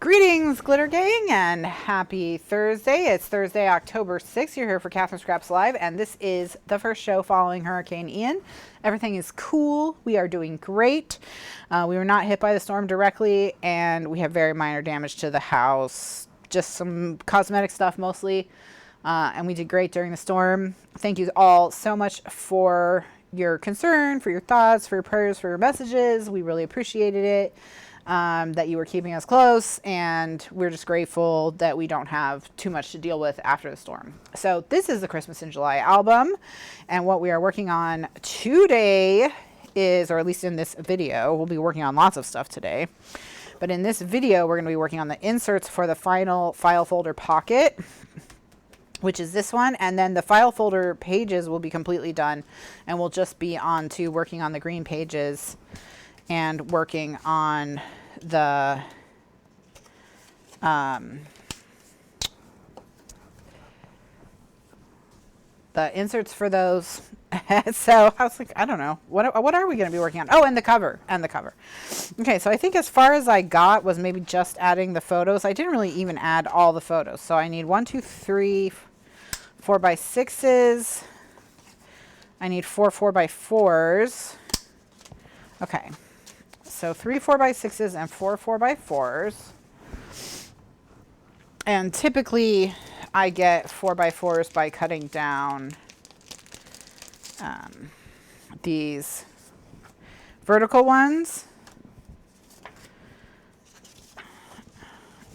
Greetings, Glitter Gang, and happy Thursday. It's Thursday, October 6th. You're here for Kathryn Scraps Live, and this is the first show following Hurricane Ian. Everything is cool. We are doing great. We were not hit by the storm directly, and we have very minor damage to the house. Just some cosmetic stuff mostly, and we did great during the storm. Thank you all so much for your concern, for your thoughts, for your prayers, for your messages. We really appreciated it. That you were keeping us close, and we're just grateful that we don't have too much to deal with after the storm. So this is the Christmas in July album, and what we are working on today is, or at least in this video, we'll be working on lots of stuff today, but in this video we're going to be working on the inserts for the final file folder pocket, which is this one, and then the file folder pages will be completely done, and we'll just be on to working on the green pages and working on the inserts for those. So I was like, I don't know, what are we going to be working on? Oh, and the cover, Okay, so I think as far as I got was maybe just adding the photos. I didn't really even add all the photos. So I need 1, 2, 3, 4x6s. I need 4 4x4s. Okay. So 3 4x6s and 4 4x4s. And typically I get 4x4s by cutting down these vertical ones,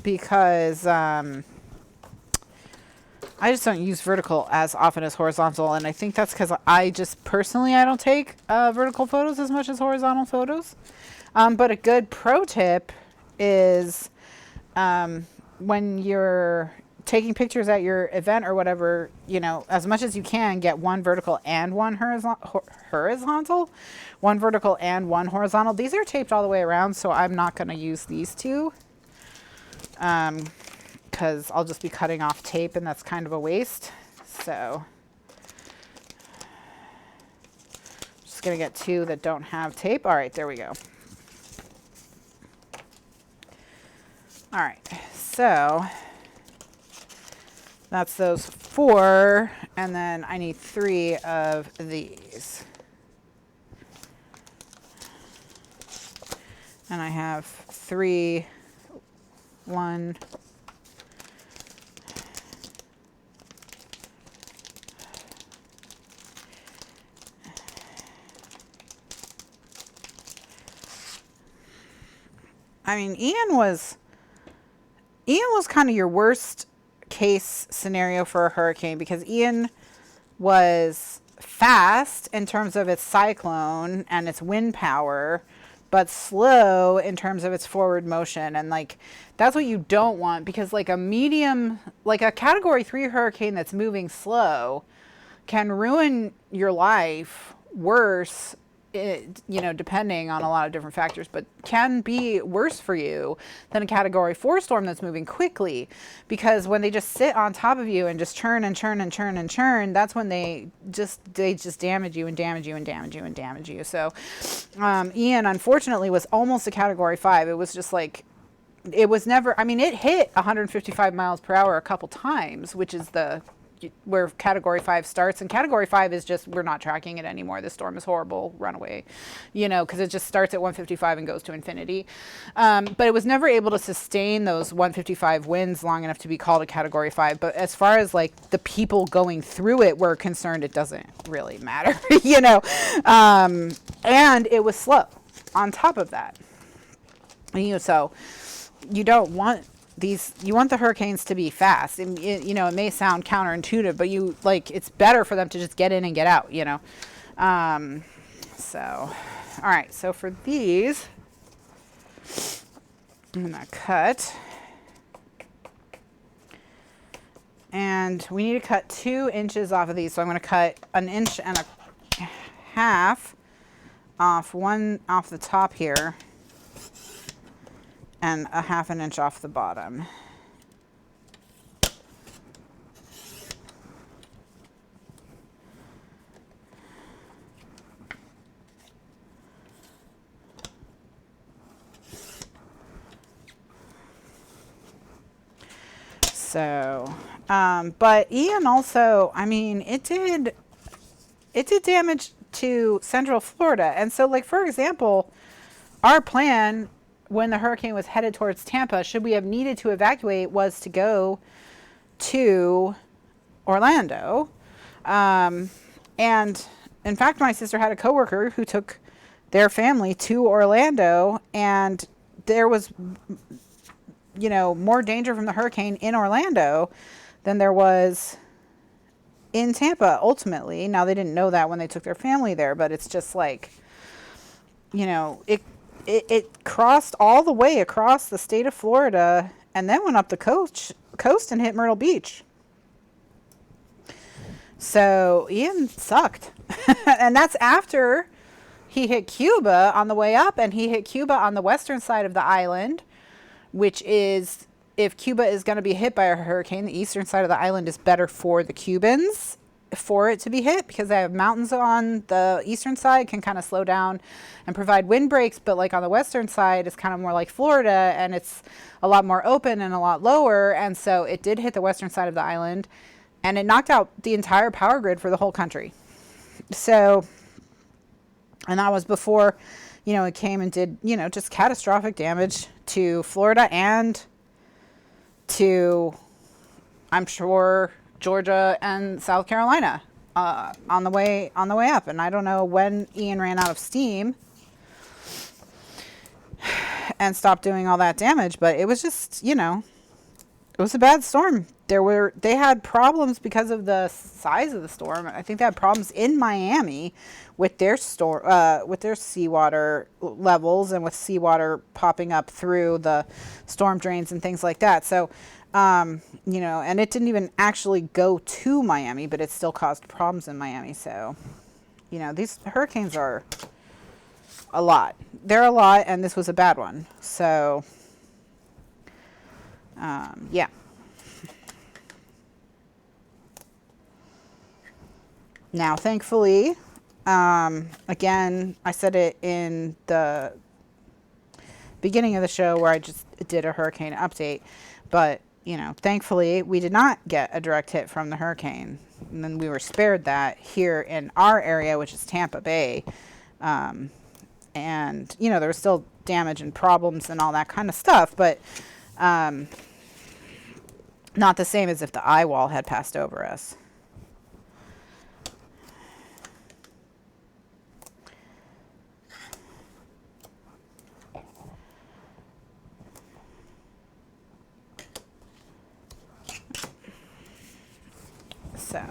because I just don't use vertical as often as horizontal, and I think that's because I just personally I don't take vertical photos as much as horizontal photos. But a good pro tip is when you're taking pictures at your event or whatever, you know, as much as you can, get one vertical and one horizontal. One vertical and one horizontal. These are taped all the way around, so I'm not going to use these two because I'll just be cutting off tape, and that's kind of a waste. So just going to get 2 that don't have tape. All right, there we go. All right, so that's those 4, and then I need 3 of these. And I have 3, 1, I mean, Ian was kind of your worst case scenario for a hurricane, because Ian was fast in terms of its cyclone and its wind power, but slow in terms of its forward motion. And like, that's what you don't want, because like a category 3 hurricane that's moving slow can ruin your life worse, you know, depending on a lot of different factors, but can be worse for you than a category 4 storm that's moving quickly, because when they just sit on top of you and just churn and churn and churn and churn, that's when they just damage you and damage you and damage you and damage you. So Ian unfortunately was almost a category 5. It was just like, it was never, I mean, it hit 155 miles per hour a couple times, which is where category 5 starts, and category 5 is just, we're not tracking it anymore. This storm is horrible, run away, you know, because it just starts at 155 and goes to infinity. But it was never able to sustain those 155 winds long enough to be called a category 5. But as far as like the people going through it were concerned, it doesn't really matter, you know. And it was slow on top of that, you know, so you don't want you want the hurricanes to be fast, and you know, it may sound counterintuitive, but it's better for them to just get in and get out, you know. So all right, so for these I'm gonna cut, and we need to cut 2 inches off of these, so I'm going to cut 1.5 inches off the top here, and 1/2 inch off the bottom. So, but Ian also, I mean, it did damage to Central Florida. And so, like, for example, our plan when the hurricane was headed towards Tampa, should we have needed to evacuate, was to go to Orlando. And in fact, my sister had a coworker who took their family to Orlando, and there was, you know, more danger from the hurricane in Orlando than there was in Tampa ultimately. Now, they didn't know that when they took their family there, but it's just like, you know, it crossed all the way across the state of Florida and then went up the coast and hit Myrtle Beach. So Ian sucked. And that's after he hit Cuba on the way up, and he hit Cuba on the western side of the island, which is, if Cuba is going to be hit by a hurricane, the eastern side of the island is better for the Cubans for it to be hit, because they have mountains on the eastern side, can kind of slow down and provide wind breaks. But like on the western side, it's kind of more like Florida, and it's a lot more open and a lot lower. And so it did hit the western side of the island, and it knocked out the entire power grid for the whole country. So, and that was before, you know, it came and did, you know, just catastrophic damage to Florida and to, I'm sure, Georgia and South Carolina on the way up. And I don't know when Ian ran out of steam and stopped doing all that damage, but it was just, you know, it was a bad storm. They had problems because of the size of the storm. I think they had problems in Miami with their seawater levels, and with seawater popping up through the storm drains and things like that. So, you know, and it didn't even actually go to Miami, but it still caused problems in Miami. So, you know, these hurricanes are a lot. They're a lot, and this was a bad one. So, yeah. Now, thankfully, again, I said it in the beginning of the show where I just did a hurricane update, but, you know, thankfully we did not get a direct hit from the hurricane. And then we were spared that here in our area, which is Tampa Bay. And, you know, there was still damage and problems and all that kind of stuff, but not the same as if the eye wall had passed over us. So,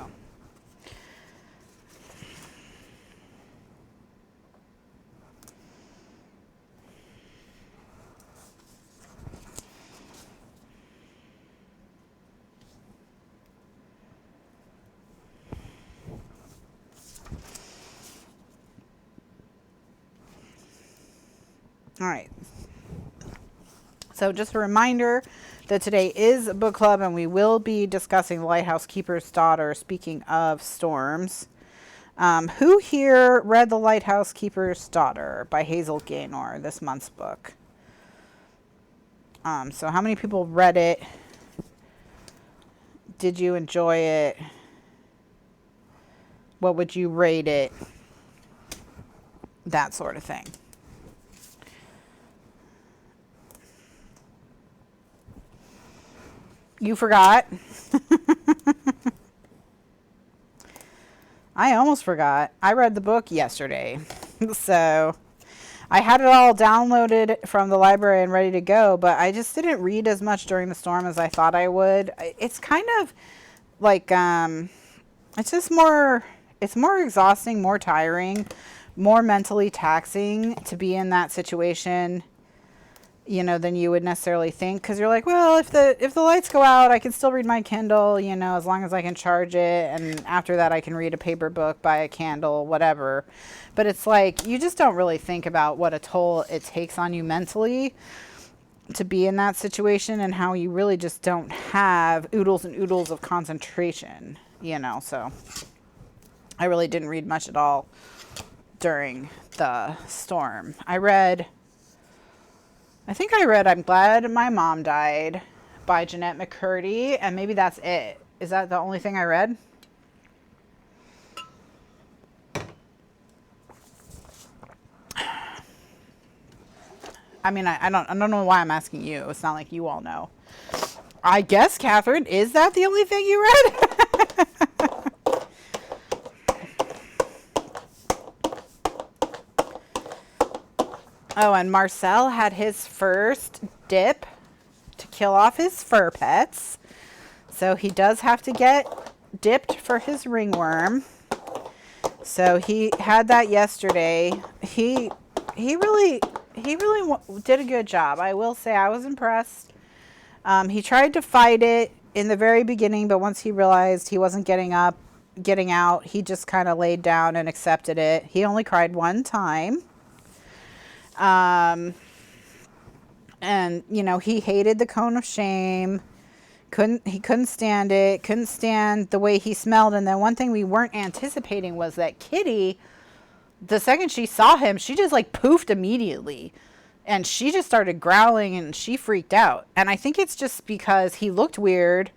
all right. So just a reminder that today is book club, and we will be discussing The Lighthouse Keeper's Daughter. Speaking of storms, who here read The Lighthouse Keeper's Daughter by Hazel Gaynor, this month's book? So how many people read it? Did you enjoy it? What would you rate it? That sort of thing. You forgot. I almost forgot. I read the book yesterday. So I had it all downloaded from the library and ready to go, but I just didn't read as much during the storm as I thought I would. It's kind of like, it's just it's more exhausting, more tiring, more mentally taxing to be in that situation, you know, than you would necessarily think. Because you're like, well, if the lights go out, I can still read my Kindle, you know, as long as I can charge it. And after that, I can read a paper book, buy a candle, whatever. But it's like, you just don't really think about what a toll it takes on you mentally to be in that situation, and how you really just don't have oodles and oodles of concentration, you know. So I really didn't read much at all during the storm. I think I read I'm Glad My Mom Died by Jeanette McCurdy, and maybe that's it. Is that the only thing I read? I mean, I don't know why I'm asking you. It's not like you all know. I guess, Kathryn, is that the only thing you read? Oh, and Marcel had his first dip to kill off his fur pets. So he does have to get dipped for his ringworm. So he had that yesterday. He really did a good job. I will say I was impressed. He tried to fight it in the very beginning, but once he realized he wasn't getting out, he just kind of laid down and accepted it. He only cried one time. And you know, he hated the cone of shame. He couldn't stand it. Couldn't stand the way he smelled. And then one thing we weren't anticipating was that Kitty, the second she saw him, she just like poofed immediately. And she just started growling and she freaked out. And I think it's just because he looked weird.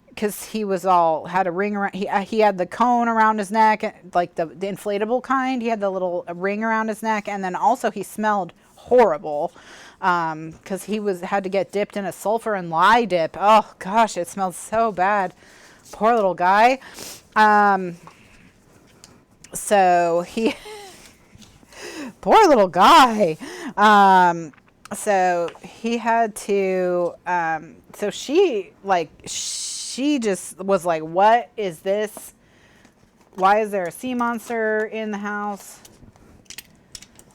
Because he was had a ring around, he had the cone around his neck, like the inflatable kind. He had the little ring around his neck, and then also he smelled horrible because he had to get dipped in a sulfur and lye dip. Oh gosh, it smelled so bad. Poor little guy. So he, poor little guy. So he had to. So she just was like, what is this? Why is there a sea monster in the house?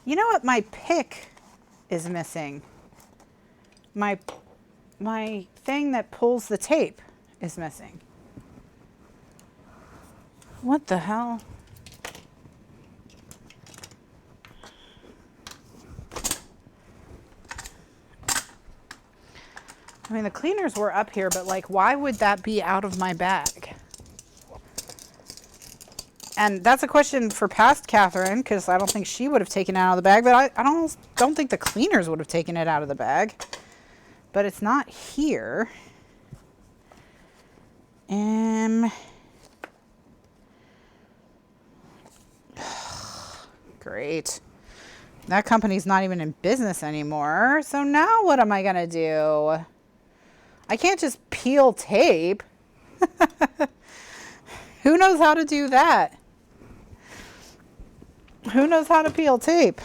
You know what? My pick is missing. My thing that pulls the tape is missing. What the hell? I mean, the cleaners were up here, but like, why would that be out of my bag? And that's a question for past Kathryn, because I don't think she would have taken it out of the bag, but I don't think the cleaners would have taken it out of the bag. But it's not here. Great. That company's not even in business anymore. So now what am I going to do? I can't just peel tape. Who knows how to do that? Who knows how to peel tape?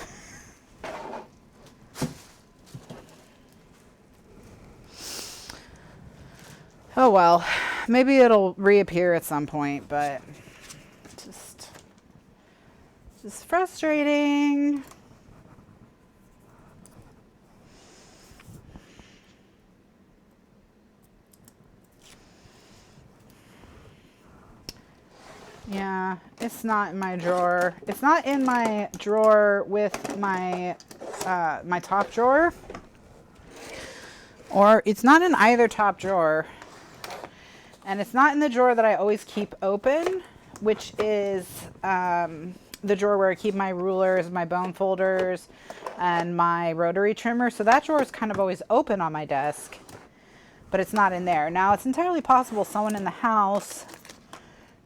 Oh well, maybe it'll reappear at some point, but just frustrating. Yeah, it's not in my drawer. It's not in my drawer with my my top drawer. Or it's not in either top drawer. And it's not in the drawer that I always keep open, which is the drawer where I keep my rulers, my bone folders, and my rotary trimmer. So that drawer is kind of always open on my desk, but it's not in there. Now, it's entirely possible someone in the house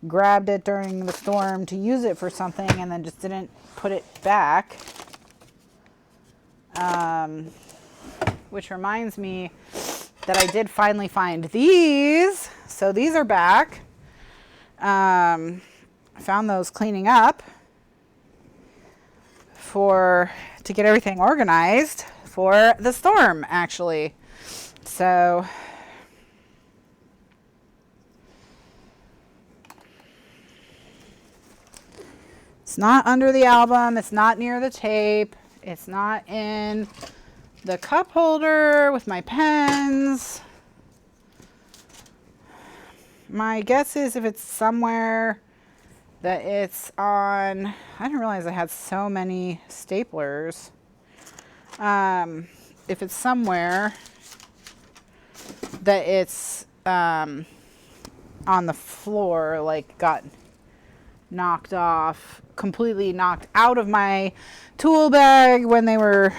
grabbed it during the storm to use it for something and then just didn't put it back. Which reminds me that I did finally find these. So these are back. I found those cleaning up to get everything organized for the storm, actually. So it's not under the album. It's not near the tape. It's not in the cup holder with my pens. My guess is if it's somewhere that it's on, I didn't realize I had so many staplers. If it's somewhere that it's on the floor, like got knocked off, completely knocked out of my tool bag when they were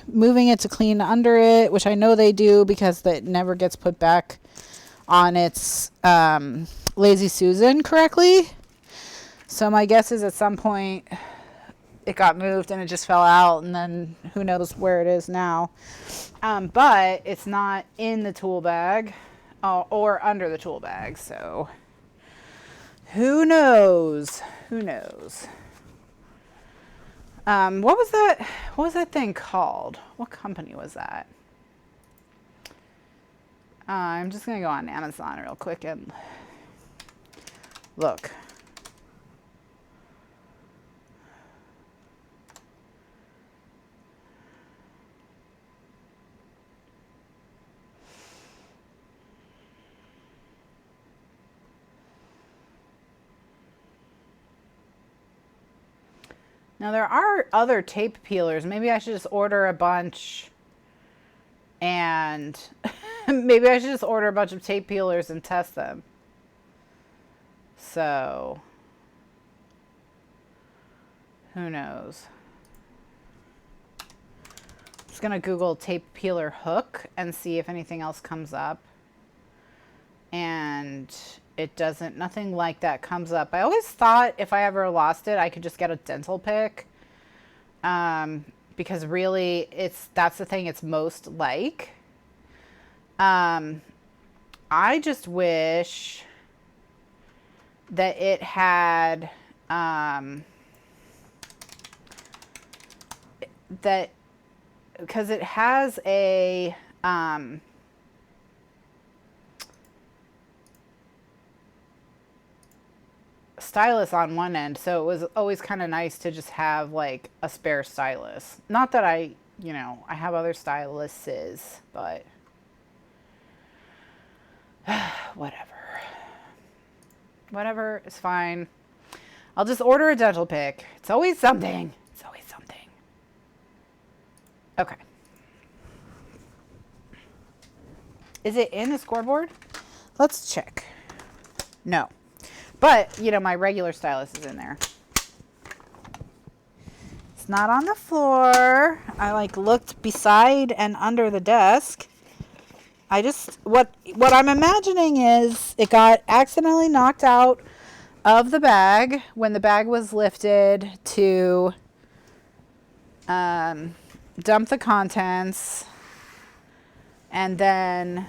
moving it to clean under it, which I know they do because it never gets put back on its Lazy Susan correctly. So my guess is at some point it got moved and it just fell out, and then who knows where it is now. But it's not in the tool bag or under the tool bag, so who knows? Who knows? What was that? What was that thing called? What company was that? I'm just gonna go on Amazon real quick and look. Now there are other tape peelers. Maybe I should just order a bunch and maybe I should just order a bunch of tape peelers and test them. So, who knows? I'm just gonna Google tape peeler hook and see if anything else comes up. And it doesn't, nothing like that comes up. I always thought if I ever lost it, I could just get a dental pick. Because really that's the thing it's most like. I just wish that it had, that, because it has a, stylus on one end, so it was always kind of nice to just have like a spare stylus. Not that I have other styluses, but whatever is fine. I'll just order a dental pick. It's always something. It's always something. Okay. Is it in the scoreboard? Let's check. No. But, my regular stylus is in there. It's not on the floor. I looked beside and under the desk. I just, what I'm imagining is it got accidentally knocked out of the bag when the bag was lifted to dump the contents. And then,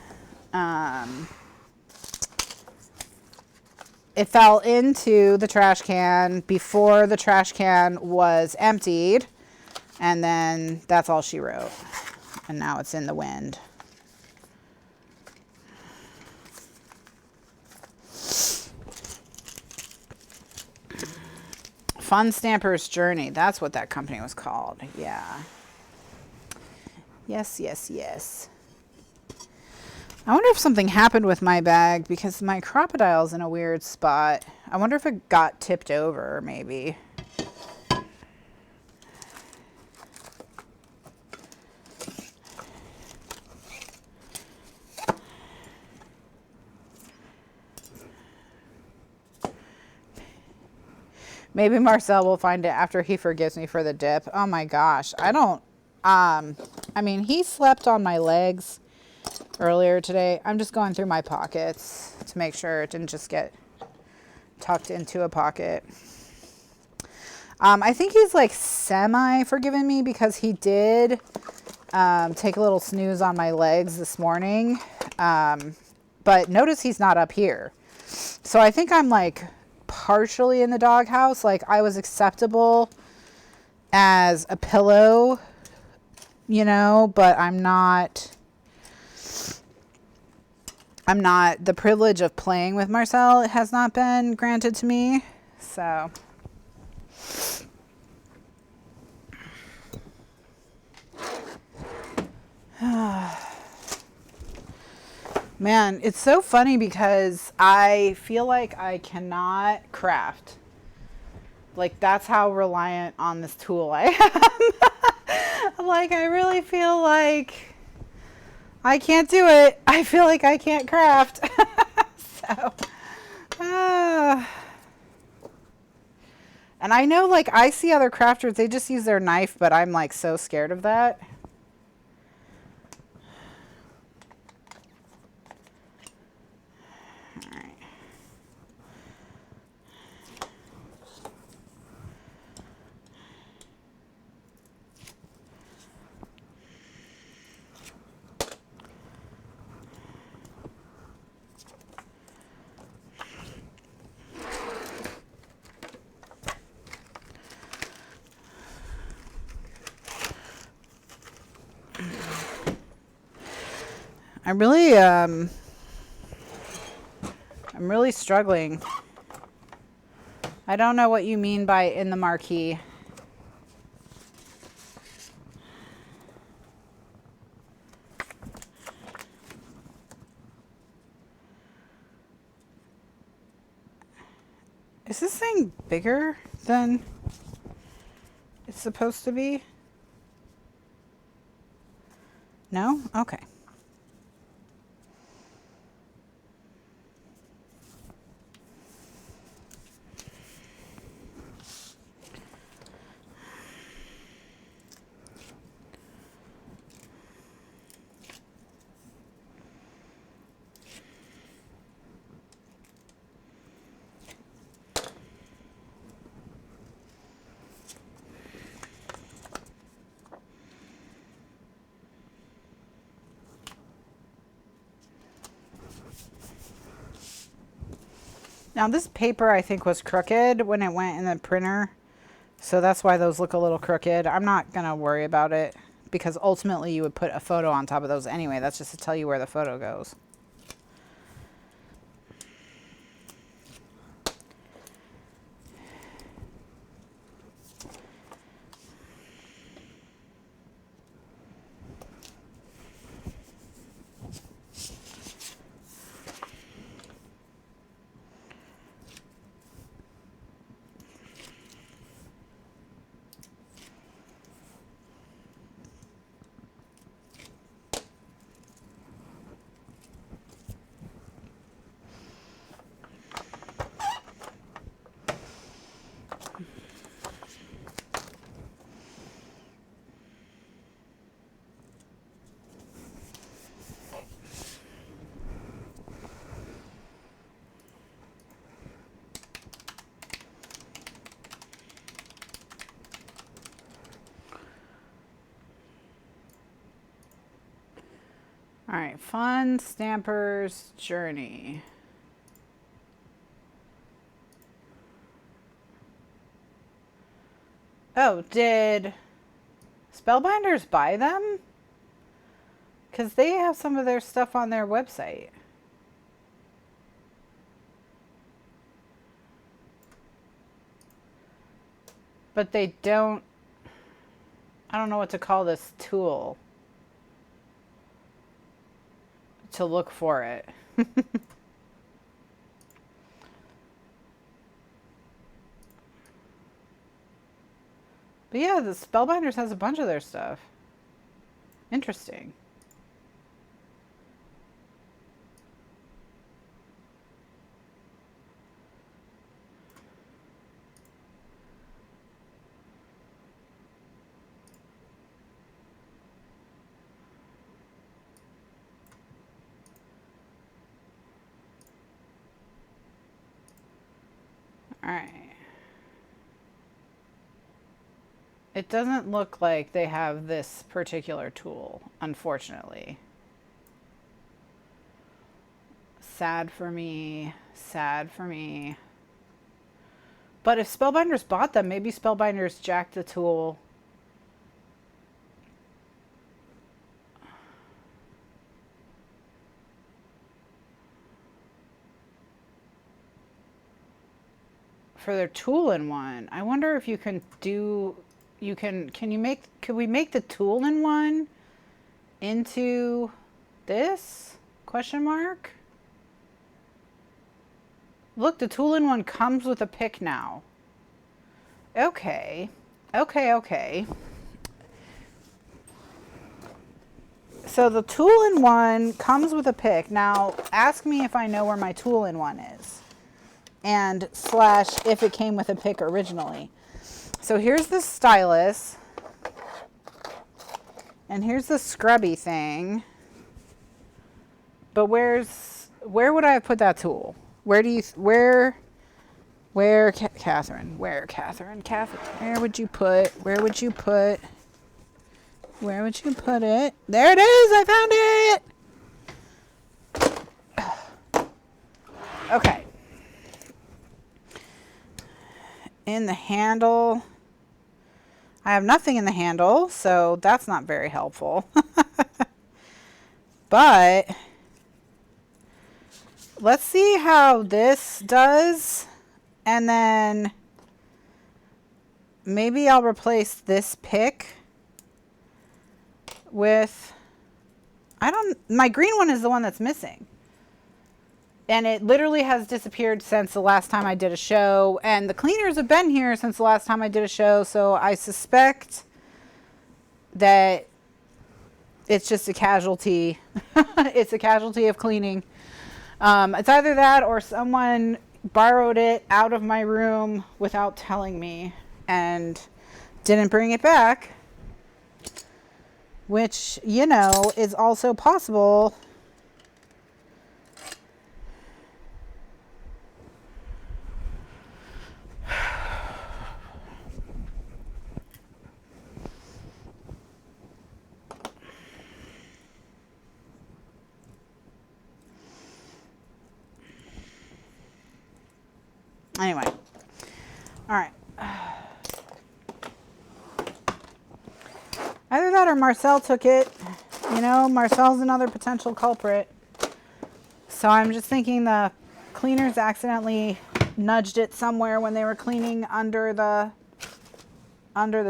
it fell into the trash can before the trash can was emptied, and then that's all she wrote. And now it's in the wind. Fun Stamper's Journey. That's what that company was called. Yeah. Yes, yes, yes. I wonder if something happened with my bag because my crocodile's in a weird spot. I wonder if it got tipped over, maybe. Maybe Marcel will find it after he forgives me for the dip. Oh my gosh. I mean, he slept on my legs earlier today. I'm just going through my pockets to make sure it didn't just get tucked into a pocket. I think he's semi forgiven me because he did take a little snooze on my legs this morning. But notice he's not up here. So I think I'm partially in the doghouse. I was acceptable as a pillow, but I'm not the privilege of playing with Marcel. It has not been granted to me. So man, it's so funny because I feel like I cannot craft. That's how reliant on this tool I am. I really feel like I can't do it. I feel like I can't craft. So, and I know I see other crafters, they just use their knife, but I'm so scared of that. I'm really struggling. I don't know what you mean by in the marquee. Is this thing bigger than it's supposed to be? No? Okay. Now this paper I think was crooked when it went in the printer, so that's why those look a little crooked. I'm not gonna worry about it because ultimately you would put a photo on top of those anyway. That's just to tell you where the photo goes. All right, Fun Stamper's Journey. Oh, did Spellbinders buy them? Because they have some of their stuff on their website. But they don't, I don't know what to call this tool to look for it. But yeah, the Spellbinders has a bunch of their stuff. Interesting. All right. It doesn't look like they have this particular tool, unfortunately. Sad for me. Sad for me. But if Spellbinders bought them, maybe Spellbinders jacked the tool. For their tool-in-one. I wonder if you can do... Could we make the tool-in-one into this? Question mark? Look, the tool-in-one comes with a pick now. Okay. Okay. So the tool-in-one comes with a pick. Now, ask me if I know where my tool-in-one is. And / if it came with a pick originally. So here's the stylus. And here's the scrubby thing. But where would I have put that tool? Where do you, Kathryn, where would you put it? There it is, I found it! Okay. In the handle. I have nothing in the handle, so that's not very helpful. But let's see how this does. And then maybe I'll replace this pick with, my green one is the one that's missing. And it literally has disappeared since the last time I did a show. And the cleaners have been here since the last time I did a show. So I suspect that it's just a casualty. It's a casualty of cleaning. It's either that or someone borrowed it out of my room without telling me and didn't bring it back. Which, you know, is also possible. Anyway, all right. Either that or Marcel took it. You know, Marcel's another potential culprit. So I'm just thinking the cleaners accidentally nudged it somewhere when they were cleaning under the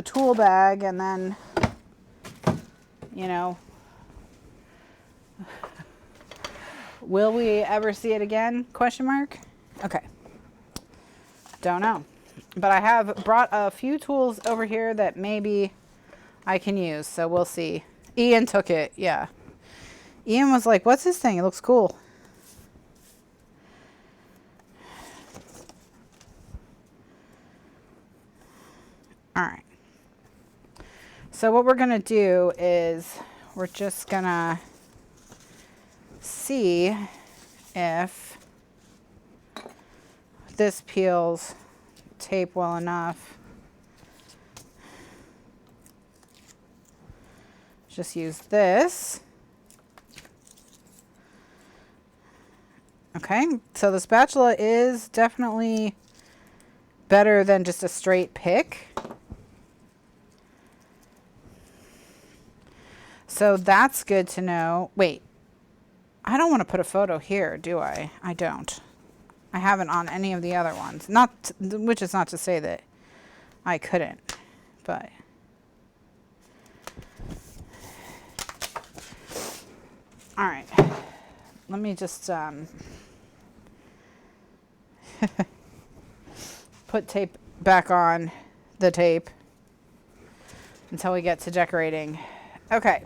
tool bag, and then, you know, will we ever see it again? Question mark. Okay. Don't know. But I have brought a few tools over here that maybe I can use, so we'll see. Ian took it, yeah. Ian was like, what's this thing? It looks cool. All right. So what we're going to do is we're just going to see if this peels tape well enough. Just use this. Okay, so the spatula is definitely better than just a straight pick. So that's good to know. Wait, I don't want to put a photo here, do I? I don't. I haven't on any of the other ones. Which is not to say that I couldn't, but. All right, let me just put tape back on the tape until we get to decorating. Okay.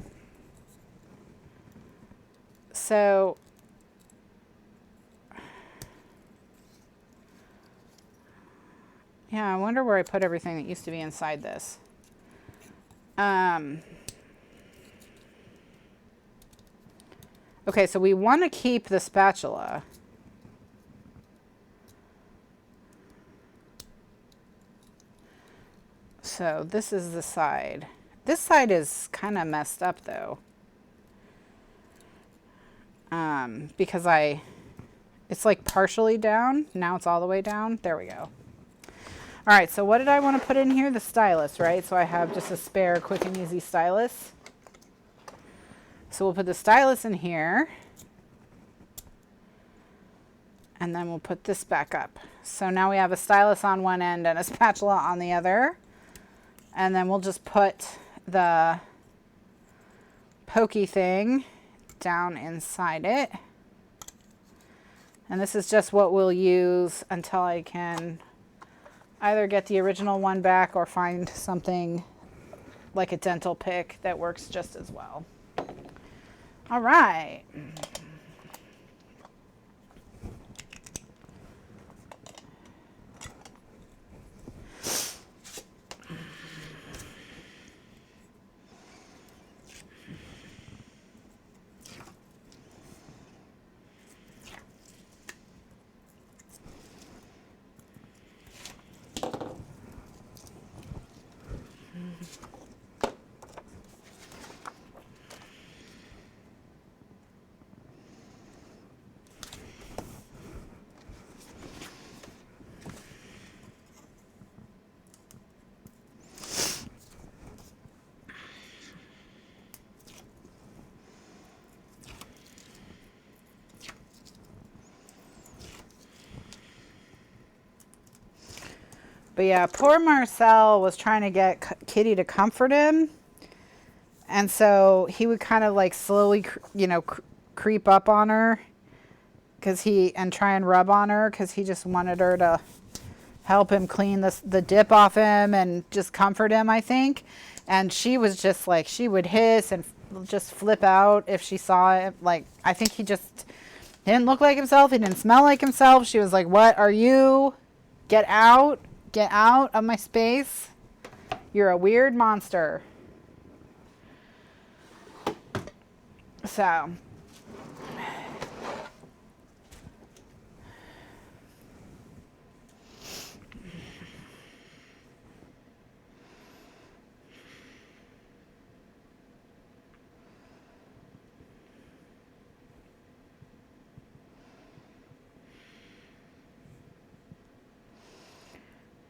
So yeah, I wonder where I put everything that used to be inside this. Okay, so we want to keep the spatula. So this is the side. This side is kind of messed up though. Because it's like partially down. Now it's all the way down. There we go. All right, so what did I want to put in here? The stylus, right? So I have just a spare quick and easy stylus. So we'll put the stylus in here. And then we'll put this back up. So now we have a stylus on one end and a spatula on the other. And then we'll just put the pokey thing down inside it. And this is just what we'll use until I can either get the original one back or find something like a dental pick that works just as well. All right. But yeah, poor Marcel was trying to get Kitty to comfort him. And so he would kind of like slowly, you know, creep up on her and try and rub on her because he just wanted her to help him clean the dip off him and just comfort him, I think. And she was just like, she would hiss and just flip out if she saw it. Like, I think he just didn't look like himself. He didn't smell like himself. She was like, what are you? Get out. Get out of my space. You're a weird monster. So. All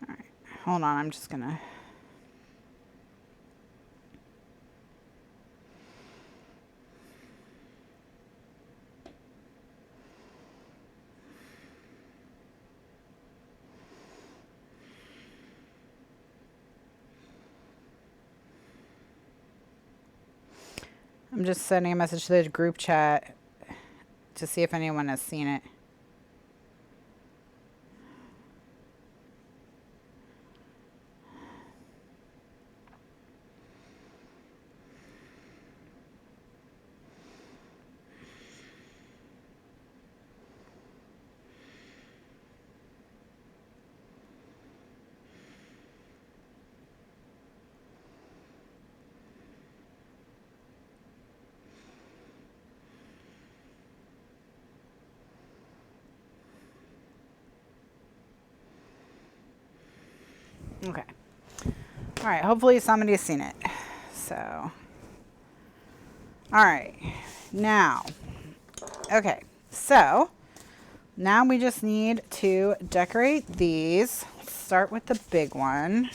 right. Hold on. I'm just going to. I'm just sending a message to the group chat to see if anyone has seen it. Okay. All right. Hopefully somebody has seen it. So. All right. Now. Okay. So. Now we just need to decorate these. Let's start with the big one.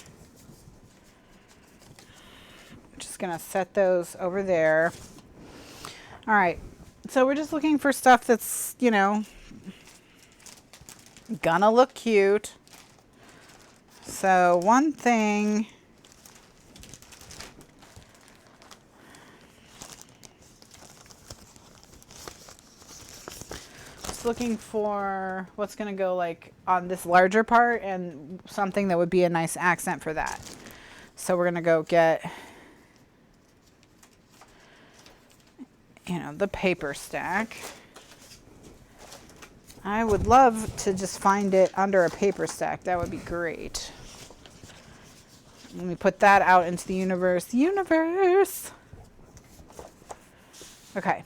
I'm just going to set those over there. All right. So we're just looking for stuff that's, you know, gonna look cute. So one thing, just looking for what's going to go like on this larger part and something that would be a nice accent for that. So we're going to go get, you know, the paper stack. I would love to just find it under a paper stack. That would be great. Let me put that out into the universe. Universe! Okay.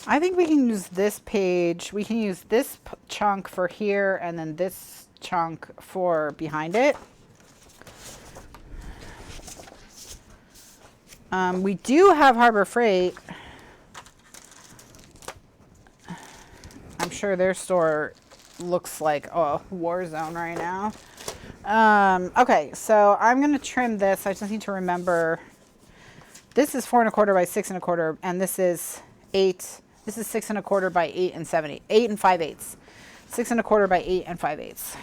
I think we can use this page. We can use this chunk for here and then this chunk for behind it. We do have Harbor Freight. I'm sure their store looks like a war zone right now. Okay, so I'm going to trim this. I just need to remember. This is 4 1/4 by 6 1/4, and this is 8. This is 6 1/4 by 8 5/8. 6 1/4 by 8 5/8.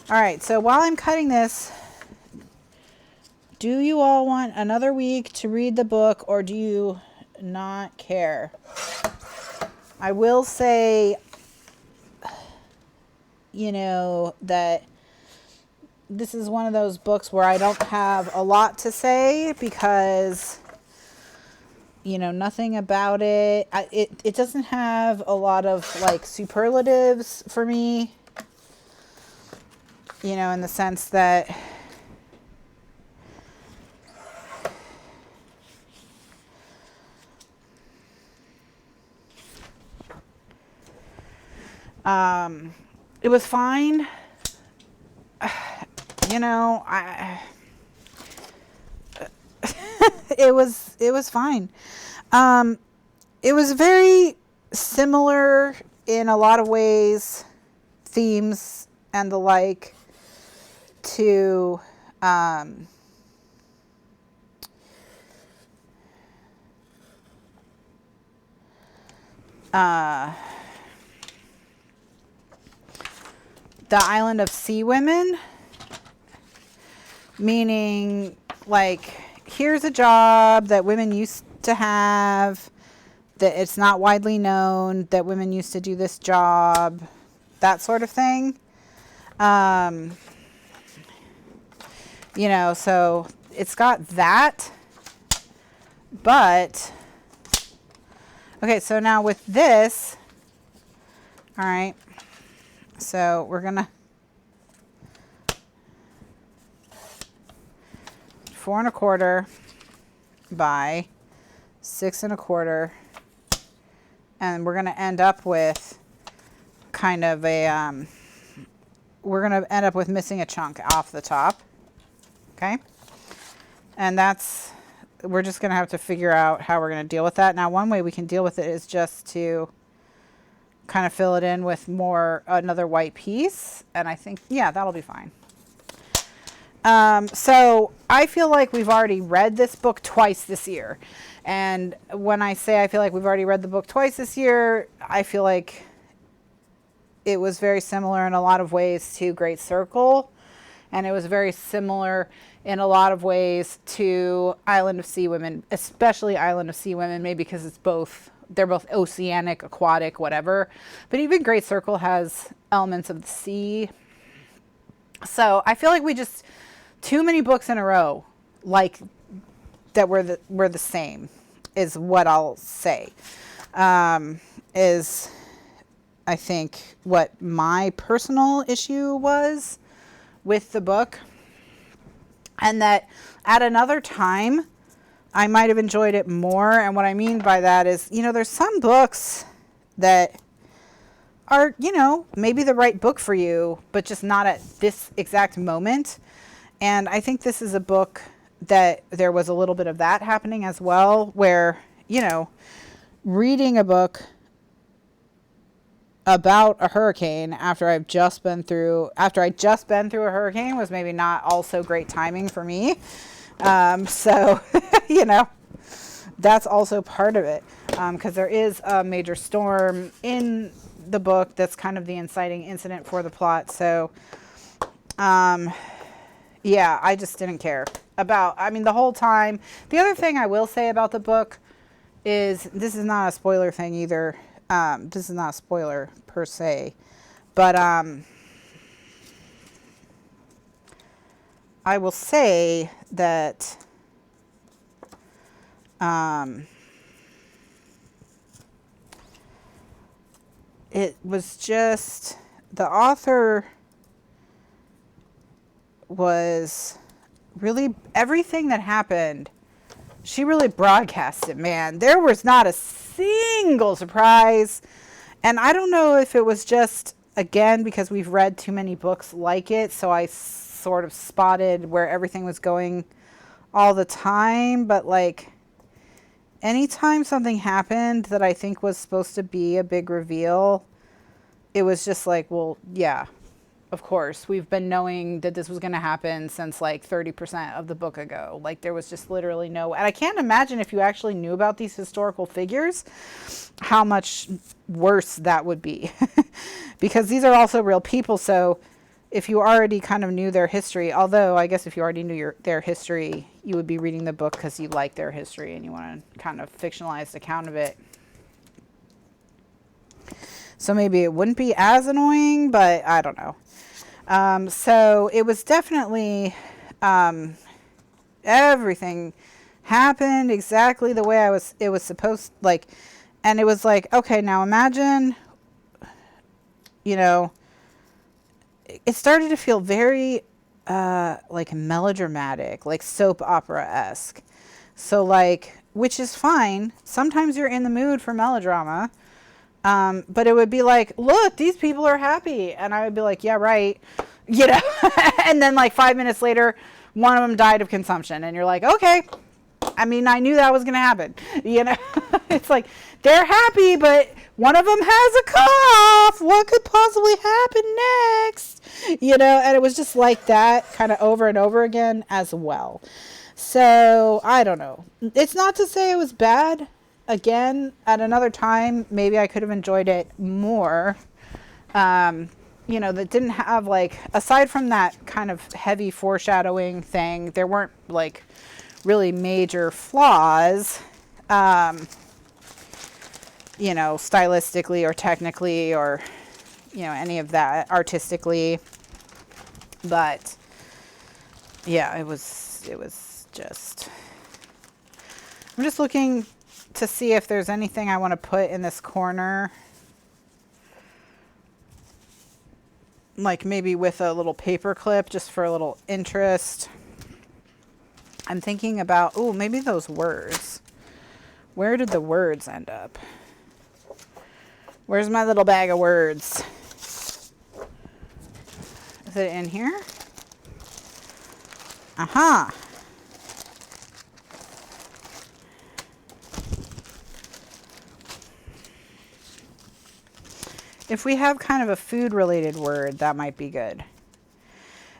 All right, so while I'm cutting this, do you all want another week to read the book or do you not care? I will say, you know, that this is one of those books where I don't have a lot to say because, you know, nothing about it. It doesn't have a lot of like superlatives for me, you know, in the sense that it was fine. you know, it was fine. It was very similar in a lot of ways, themes and the like, to The Island of Sea Women, meaning like here's a job that women used to have, that it's not widely known that women used to do this job, that sort of thing. You know, so it's got that, but okay, so now with this, all right, so we're gonna 4 1/4 by 6 1/4, and we're gonna end up with kind of a we're gonna end up with missing a chunk off the top. Okay, and that's, we're just gonna have to figure out how we're gonna deal with that. Now, one way we can deal with it is just to kind of fill it in with another white piece, and I think, yeah, that'll be fine. So I feel like we've already read this book twice this year, and when I say I feel like we've already read the book twice this year, I feel like it was very similar in a lot of ways to Great Circle, and it was very similar in a lot of ways to Island of Sea Women, especially Island of Sea Women, maybe because it's both, they're both oceanic, aquatic, whatever. But even Great Circle has elements of the sea. So I feel like we just, too many books in a row like that were the same, is what I'll say. Is I think what my personal issue was with the book, and that at another time I might have enjoyed it more. And what I mean by that is, you know, there's some books that are, you know, maybe the right book for you, but just not at this exact moment. And I think this is a book that there was a little bit of that happening as well, where, you know, reading a book about a hurricane after I'd just been through a hurricane was maybe not also great timing for me. So, you know, that's also part of it, because there is a major storm in the book that's kind of the inciting incident for the plot. So, yeah, I just didn't care about, I mean, the whole time. The other thing I will say about the book is, this is not a spoiler thing either. This is not a spoiler per se, but I will say that it was just, the author was really, everything that happened, she really broadcast it, man. There was not a single surprise. And I don't know if it was just, again, because we've read too many books like it, so I sort of spotted where everything was going all the time. But like, anytime something happened that I think was supposed to be a big reveal, it was just like, well, yeah, of course. We've been knowing that this was going to happen since like 30% of the book ago. Like, there was just literally no, and I can't imagine if you actually knew about these historical figures, how much worse that would be. Because these are also real people. So if you already kind of knew their history, although I guess if you already knew their history, you would be reading the book because you like their history and you want a kind of fictionalized account of it. So maybe it wouldn't be as annoying, but I don't know. So it was definitely, everything happened exactly the way it was supposed, like, and it was like, okay, now imagine, you know, it started to feel very, like melodramatic, like soap opera-esque. So like, which is fine. Sometimes you're in the mood for melodrama. But it would be like, look, these people are happy. And I would be like, yeah, right. you know, and then like 5 minutes later, one of them died of consumption. And you're like, okay, I mean, I knew that was going to happen. You know, it's like they're happy, but one of them has a cough. What could possibly happen next? You know, and it was just like that kind of over and over again as well. So I don't know. It's not to say it was bad. Again, at another time, maybe I could have enjoyed it more. You know, that didn't have like, aside from that kind of heavy foreshadowing thing, there weren't like really major flaws, you know, stylistically or technically or, you know, any of that artistically. But yeah, it was just, I'm just looking to see if there's anything I want to put in this corner. Like maybe with a little paper clip just for a little interest. I'm thinking about, oh, maybe those words. Where did the words end up? Where's my little bag of words? Is it in here? Uh-huh. If we have kind of a food-related word, that might be good.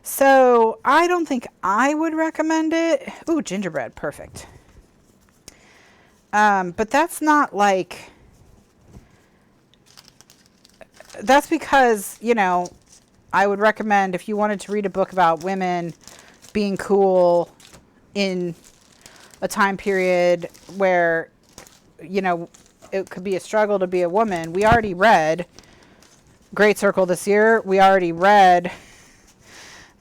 So I don't think I would recommend it. Ooh, gingerbread, perfect. But that's not like, that's because, you know, I would recommend if you wanted to read a book about women being cool in a time period where, you know, it could be a struggle to be a woman. We already read Great Circle this year. We already read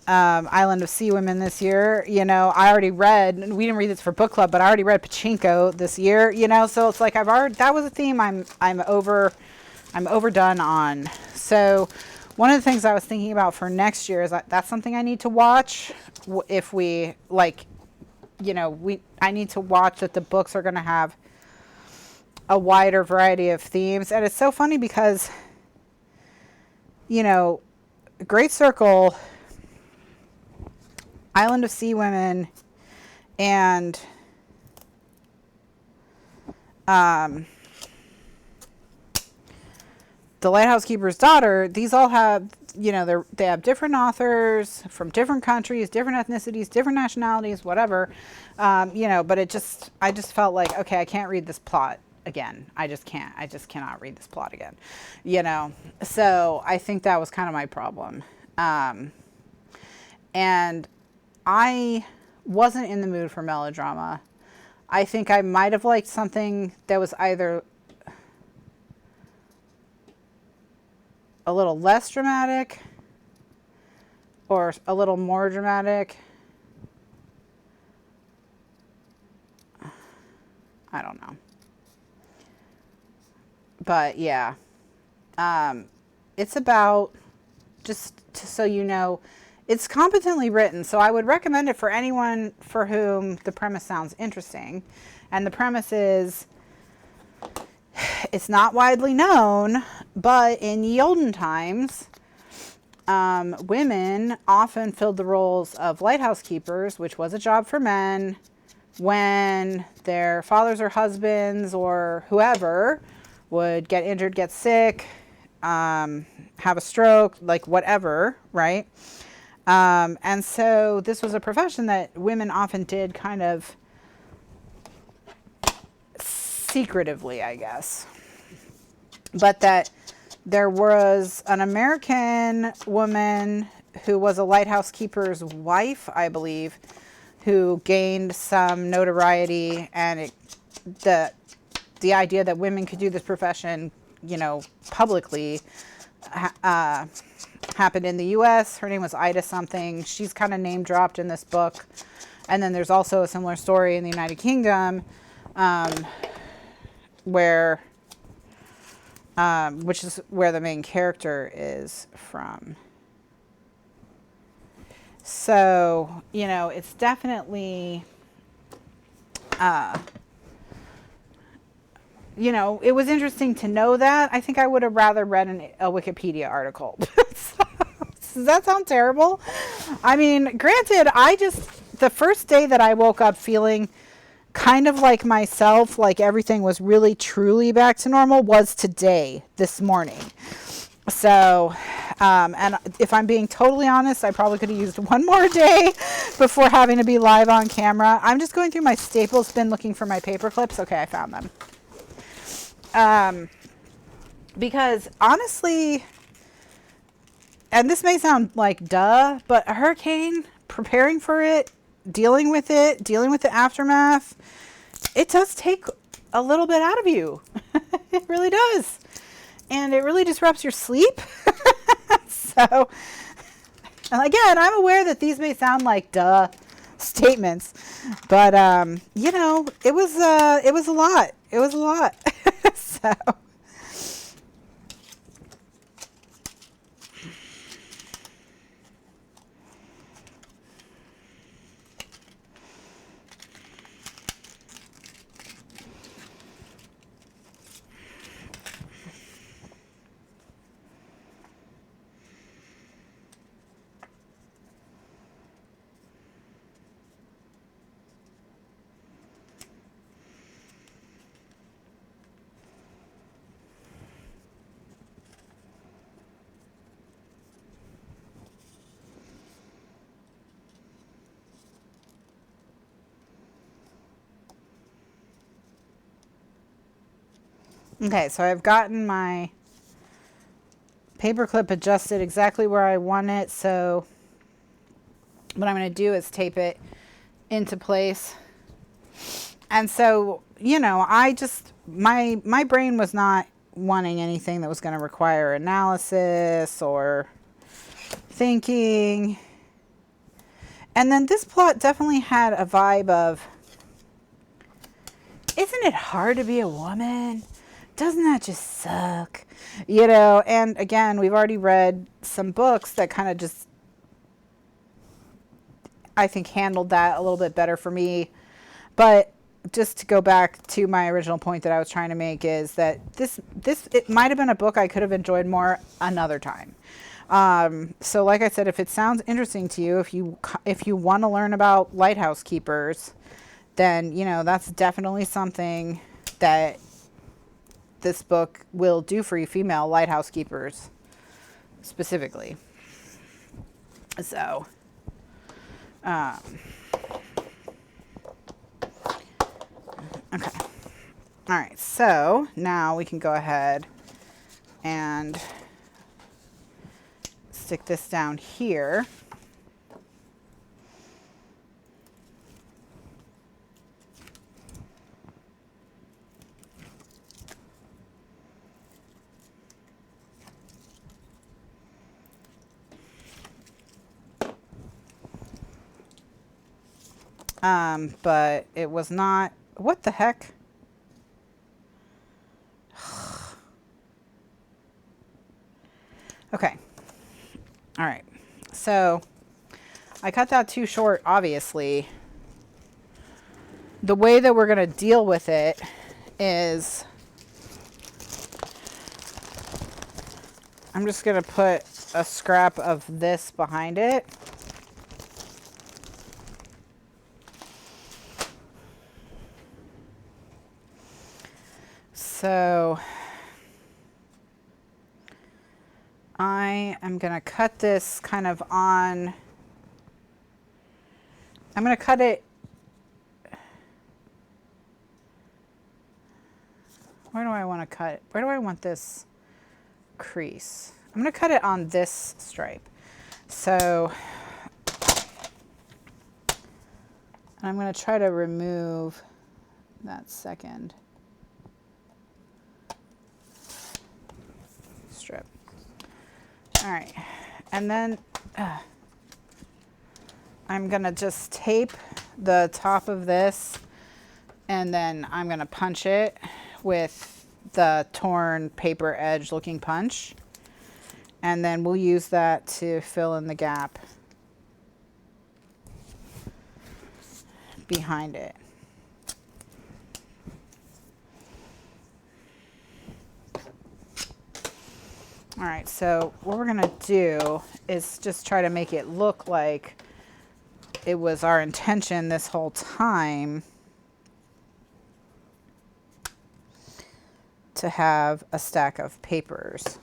Island of Sea Women this year. You know, I already read, and we didn't read this for book club, but I already read Pachinko this year, you know, so it's like I've already, that was a theme I'm overdone on. So one of the things I was thinking about for next year is that's something I need to watch if we like, you know, I need to watch that the books are going to have a wider variety of themes. And it's so funny because, you know, Great Circle, Island of Sea Women, and The Lighthouse Keeper's Daughter, these all have, you know, they have different authors from different countries, different ethnicities, different nationalities, whatever, you know, but I just felt like, okay, I can't read this plot again. I just cannot read this plot again, you know? So I think that was kind of my problem. And I wasn't in the mood for melodrama. I think I might have liked something that was either a little less dramatic or a little more dramatic. I don't know. But yeah, it's about, just so you know, it's competently written. So I would recommend it for anyone for whom the premise sounds interesting. And the premise is, it's not widely known, but in ye olden times, women often filled the roles of lighthouse keepers, which was a job for men, when their fathers or husbands or whoever would get injured, get sick, have a stroke, like whatever, right? And so this was a profession that women often did kind of secretively, I guess. But that there was an American woman who was a lighthouse keeper's wife, I believe, who gained some notoriety, and the idea that women could do this profession, you know, publicly, happened in the U.S. Her name was Ida something. She's kind of name dropped in this book. And then there's also a similar story in the United Kingdom, where, which is where the main character is from. So, you know, it's definitely, you know, it was interesting to know that. I think I would have rather read a Wikipedia article. Does that sound terrible? I mean, granted, the first day that I woke up feeling kind of like myself, like everything was really truly back to normal, was today, this morning. So, and if I'm being totally honest, I probably could have used one more day before having to be live on camera. I'm just going through my Staples bin looking for my paper clips. Okay, I found them. Because honestly, and this may sound like duh, but a hurricane, preparing for it, dealing with the aftermath, it does take a little bit out of you. It really does. And it really disrupts your sleep. So, again, I'm aware that these may sound like duh statements, but you know, it was a lot. It was a lot. So. Okay, so I've gotten my paperclip adjusted exactly where I want it. So what I'm going to do is tape it into place. And so, you know, my brain was not wanting anything that was going to require analysis or thinking. And then this plot definitely had a vibe of, isn't it hard to be a woman? Doesn't that just suck? You know, and again, we've already read some books that kind of just, I think, handled that a little bit better for me. But just to go back to my original point that I was trying to make is that it might have been a book I could have enjoyed more another time. So like I said, if it sounds interesting to you, if you want to learn about lighthouse keepers, then, you know, that's definitely something that this book will do for you, female lighthouse keepers specifically. So, okay. All right. So now we can go ahead and stick this down here. But it was not, what the heck? Okay. All right. So I cut that too short, obviously. The way that we're going to deal with it is I'm just going to put a scrap of this behind it. So I am going to cut this kind of on, I'm going to cut it, where do I want to cut it? Where do I want this crease? I'm going to cut it on this stripe. So I'm going to try to remove that second strip. All right, and then I'm gonna just tape the top of this, and then I'm gonna punch it with the torn paper edge looking punch, and then we'll use that to fill in the gap behind it. All right, so what we're gonna do is just try to make it look like it was our intention this whole time to have a stack of papers.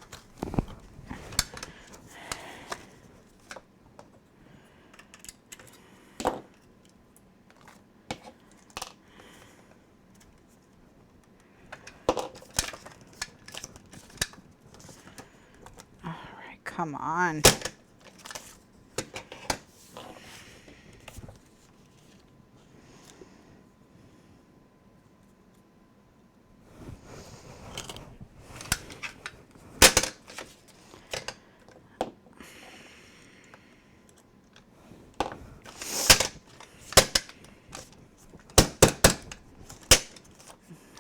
All right, come on.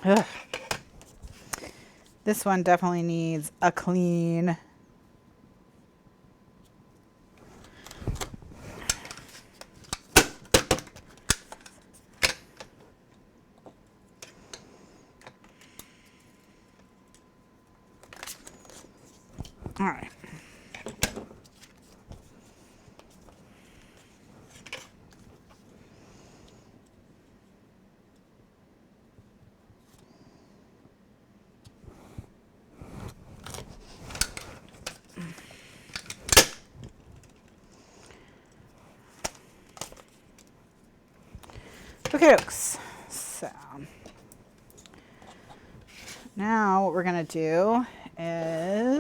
Ugh. This one definitely needs a clean. All right. Okay, so now what we're gonna do is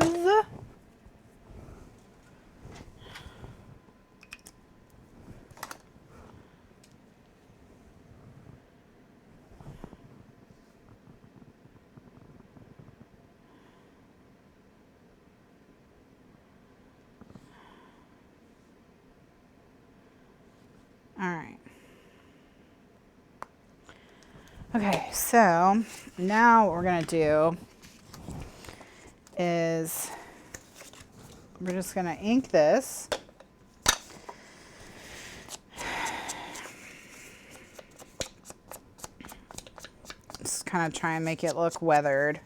all right. Okay, so now what we're gonna do is we're just gonna ink this. Just kind of try and make it look weathered.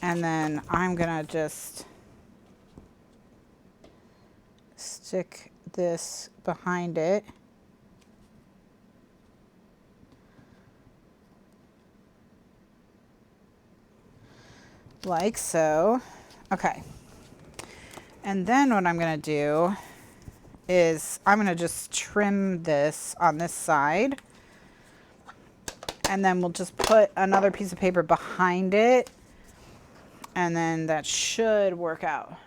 And then I'm gonna just stick this behind it. Like so. Okay. And then what I'm going to do is I'm going to just trim this on this side. And then we'll just put another piece of paper behind it. And then that should work out.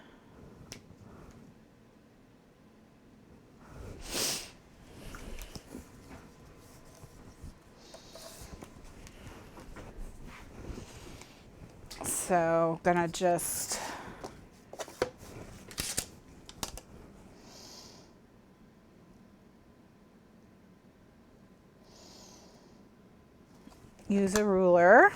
So I'm gonna just use a ruler.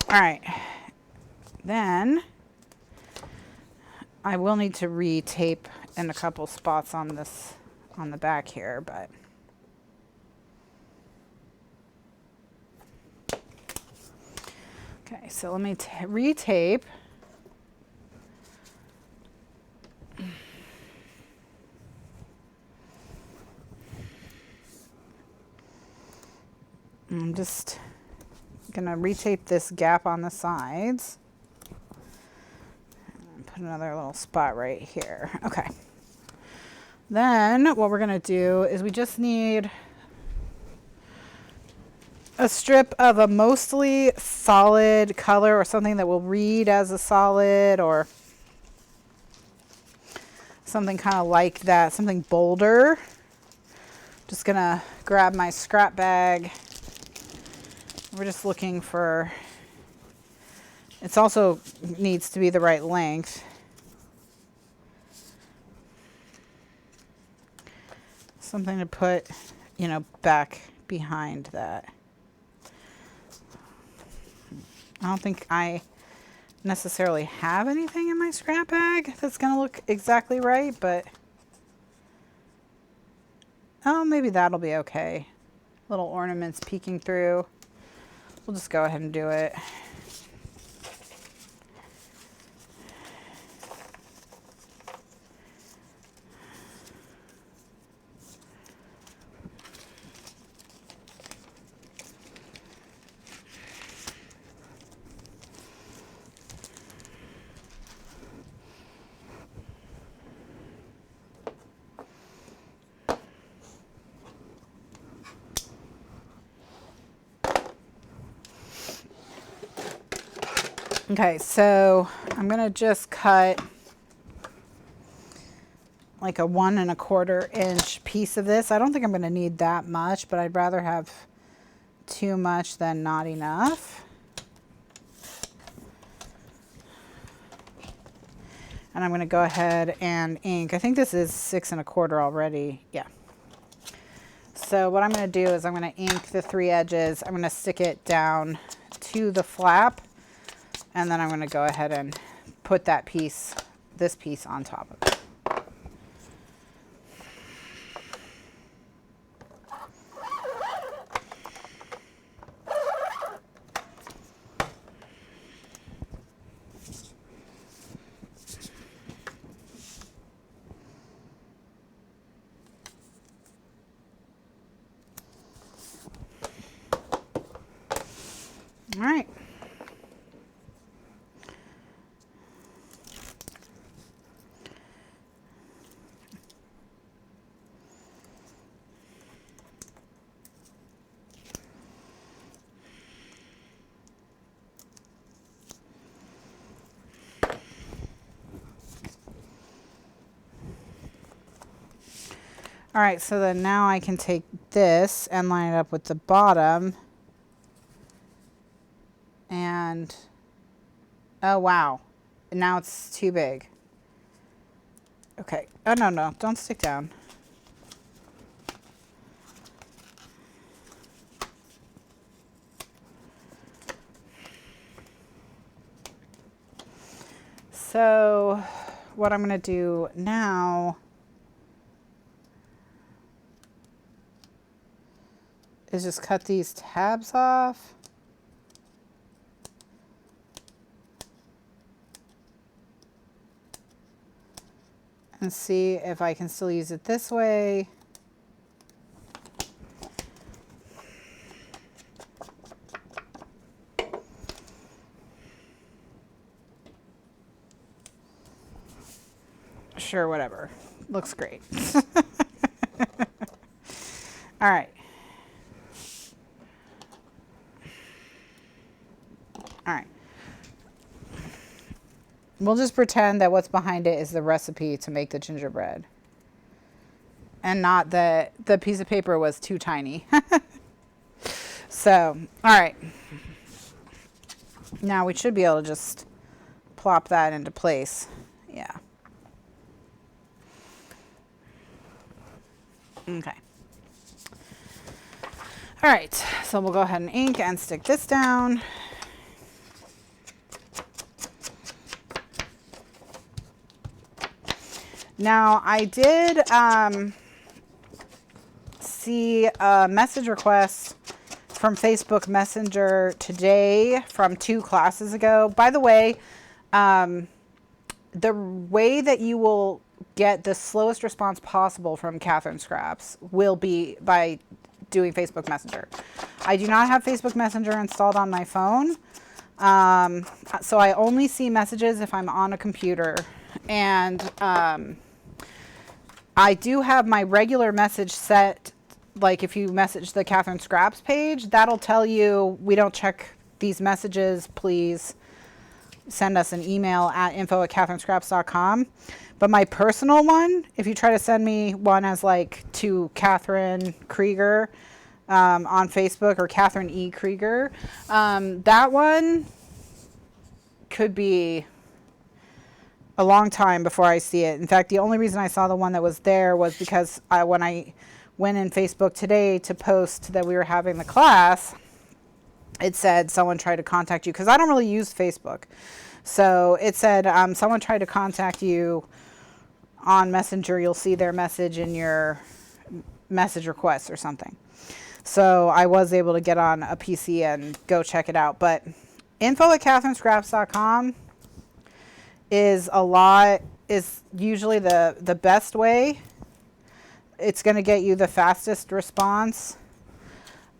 All right, then I will need to retape in a couple spots on this, on the back here, but okay, so let me retape. I'm just gonna retape this gap on the sides. Put another little spot right here. Okay. Then what we're gonna do is we just need a strip of a mostly solid color or something that will read as a solid or something kind of like that, something bolder. Just gonna grab my scrap bag. We're just looking for, it's also needs to be the right length. Something to put, you know, back behind that. I don't think I necessarily have anything in my scrap bag that's going to look exactly right, but oh, maybe that'll be okay. little ornaments peeking through. We'll just go ahead and do it. Okay, so I'm gonna just cut like a 1 1/4 inch piece of this. I don't think I'm gonna need that much, but I'd rather have too much than not enough. And I'm gonna go ahead and ink. I think this is 6 1/4 already. Yeah. So what I'm gonna do is I'm gonna ink the 3 edges. I'm gonna stick it down to the flap. And then I'm going to go ahead and put that piece, this piece on top of it. All right. All right, so then now I can take this and line it up with the bottom. And, oh wow, now it's too big. Okay, oh no, don't stick down. So what I'm gonna do now is just cut these tabs off. And see if I can still use it this way. Sure, whatever. Looks great. All right. All right. We'll just pretend that what's behind it is the recipe to make the gingerbread. And not that the piece of paper was too tiny. So, all right. Now we should be able to just plop that into place. Yeah. Okay. All right. So we'll go ahead and ink and stick this down. Now, I did see a message request from Facebook Messenger today from 2 classes ago. By the way that you will get the slowest response possible from Kathryn Scraps will be by doing Facebook Messenger. I do not have Facebook Messenger installed on my phone, so I only see messages if I'm on a computer. And I do have my regular message set, like if you message the Kathryn Scraps page, that'll tell you we don't check these messages, please send us an email at info@kathrynscraps.com. But my personal one, if you try to send me one as like to Kathryn Krieger on Facebook or Kathryn E. Krieger, that one could be a long time before I see it. In fact, the only reason I saw the one that was there was because when I went in Facebook today to post that we were having the class, it said someone tried to contact you, because I don't really use Facebook. So it said someone tried to contact you on Messenger. You'll see their message in your message requests or something. So I was able to get on a PC and go check it out. But info@kathrynscraps.com is usually the best way. It's going to get you the fastest response.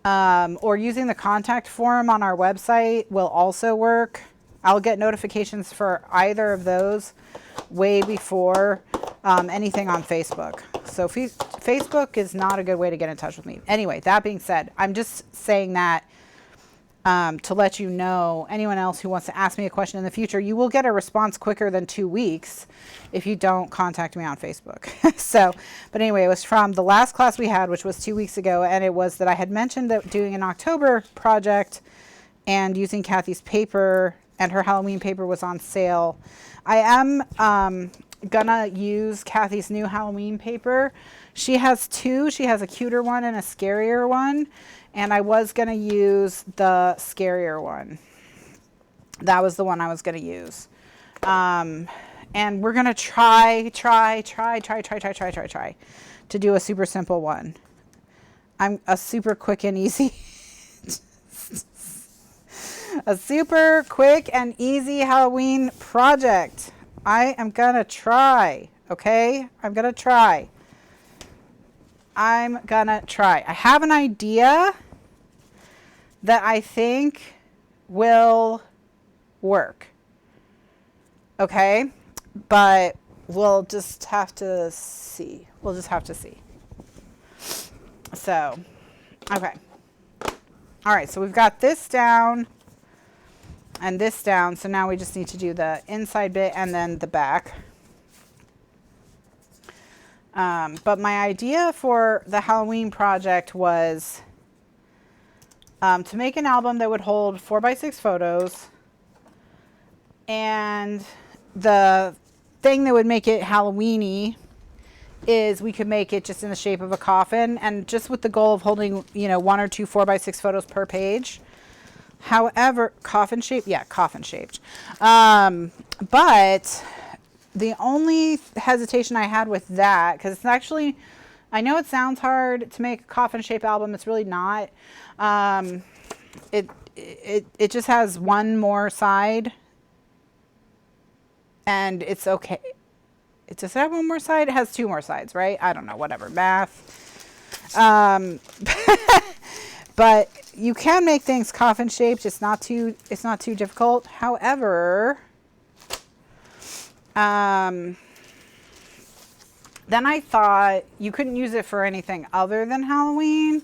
Or using the contact form on our website will also work. I'll get notifications for either of those way before anything on Facebook. So Facebook is not a good way to get in touch with me. Anyway, that being said, I'm just saying that to let you know, anyone else who wants to ask me a question in the future, you will get a response quicker than 2 weeks if you don't contact me on Facebook. So, but anyway, it was from the last class we had, which was 2 weeks ago, and it was that I had mentioned that doing an October project and using Kathy's paper, and her Halloween paper was on sale. I am gonna use Kathy's new Halloween paper. She has two. She has a cuter one and a scarier one. And I was going to use the scarier one. That was the one I was going to use. And we're going to try to do a super simple one. I'm a super quick and easy, a super quick and easy Halloween project. I am going to try. Okay. I'm going to try. I have an idea that I think will work. Okay? But we'll just have to see. We'll just have to see. So, okay. All right, so we've got this down and this down. So now we just need to do the inside bit and then the back. But my idea for the Halloween project was to make an album that would hold 4x6 photos. And the thing that would make it Halloween-y is we could make it just in the shape of a coffin, and just with the goal of holding, you know, 1 or 2 4x6 photos per page. However, coffin shaped? Yeah, coffin shaped. But the only hesitation I had with that, because it's actually, I know it sounds hard to make a coffin shaped album. It's really not. It just has one more side, and it's okay. It does have one more side. It has 2 more sides, right? I don't know. Whatever, math. But you can make things coffin shaped. It's not too difficult. However, then I thought you couldn't use it for anything other than Halloween.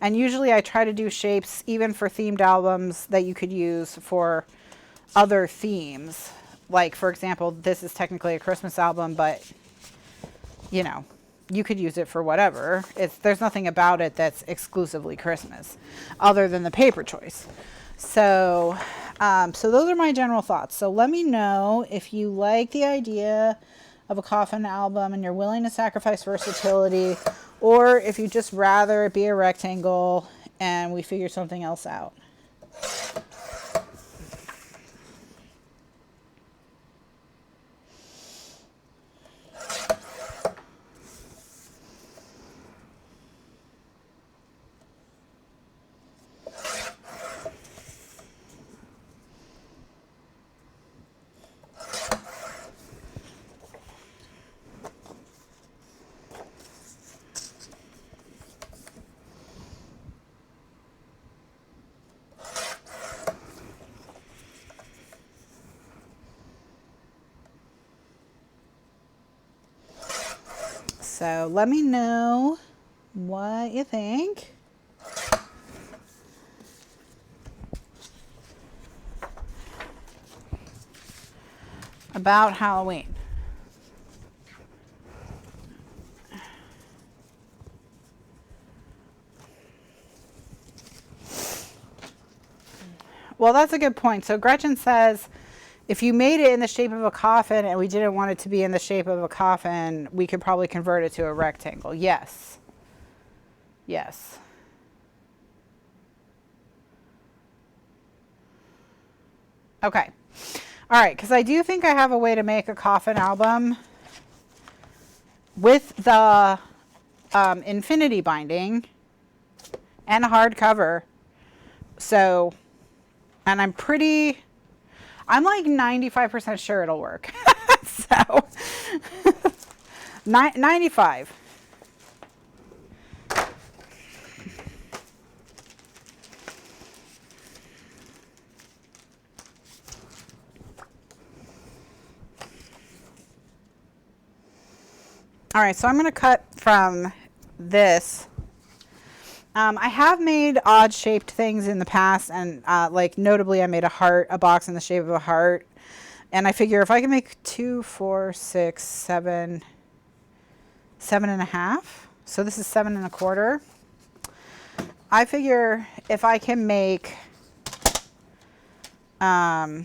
And usually I try to do shapes even for themed albums that you could use for other themes. Like, for example, this is technically a Christmas album, but, you know, you could use it for whatever. There's nothing about it that's exclusively Christmas other than the paper choice. So, so those are my general thoughts. So let me know if you like the idea of a coffin album and you're willing to sacrifice versatility, or if you just rather it be a rectangle and we figure something else out. So let me know what you think. About Halloween. Well, that's a good point. So Gretchen says, if you made it in the shape of a coffin and we didn't want it to be in the shape of a coffin, we could probably convert it to a rectangle. Yes. Yes. Okay. All right, because I do think I have a way to make a coffin album with the infinity binding and a hardcover. So, and I'm like 95% sure it'll work. So, 95. All right, so I'm going to cut from this. I have made odd shaped things in the past, and like notably I made a box in the shape of a heart. And I figure if I can make 2, 4, 6, 7, 7.5. So this is 7.25. I figure if I can make a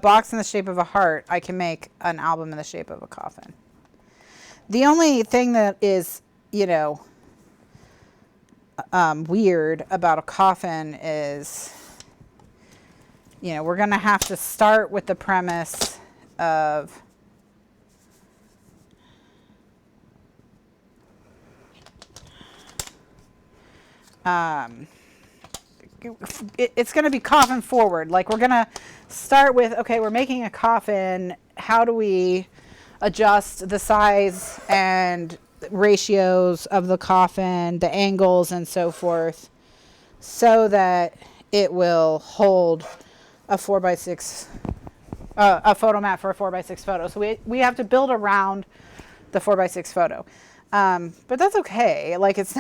box in the shape of a heart, I can make an album in the shape of a coffin. The only thing that is, you know, weird about a coffin is, you know, we're going to have to start with the premise of it's going to be coffin forward. Like we're going to start with, okay, we're making a coffin. How do we adjust the size and ratios of the coffin, the angles and so forth, so that it will hold a 4x6, a photo mat for a 4x6 photo. So we have to build around the 4x6 photo. But that's okay. Like it's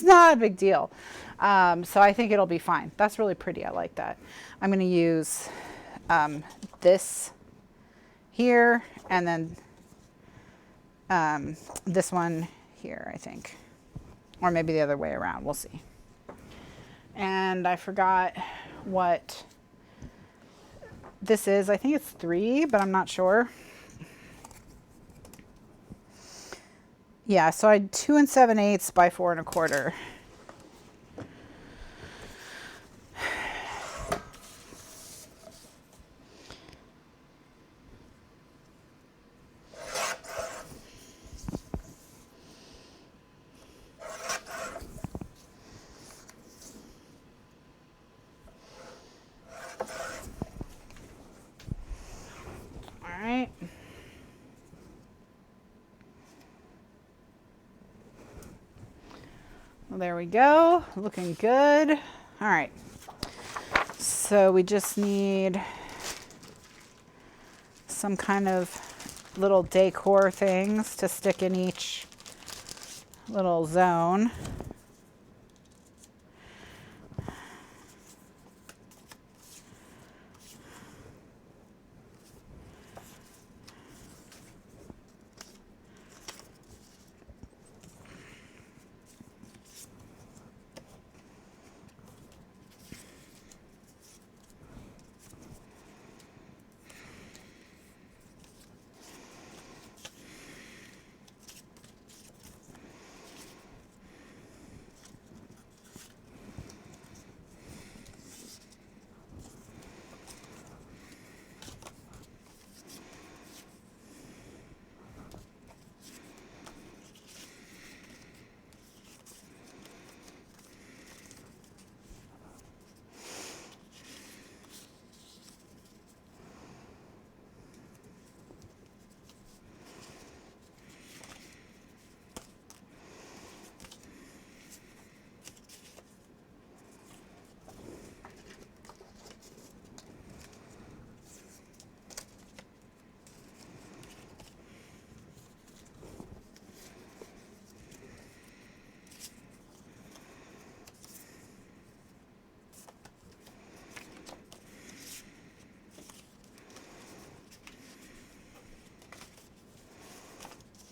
not a big deal. So I think it'll be fine. That's really pretty. I like that. I'm going to use this here and then this one here, I think. Or maybe the other way around. We'll see. And I forgot what this is. I think it's 3, but I'm not sure. Yeah, so I 2 7/8 by 4 1/4. Well, there we go. Looking good. All right. So we just need some kind of little decor things to stick in each little zone.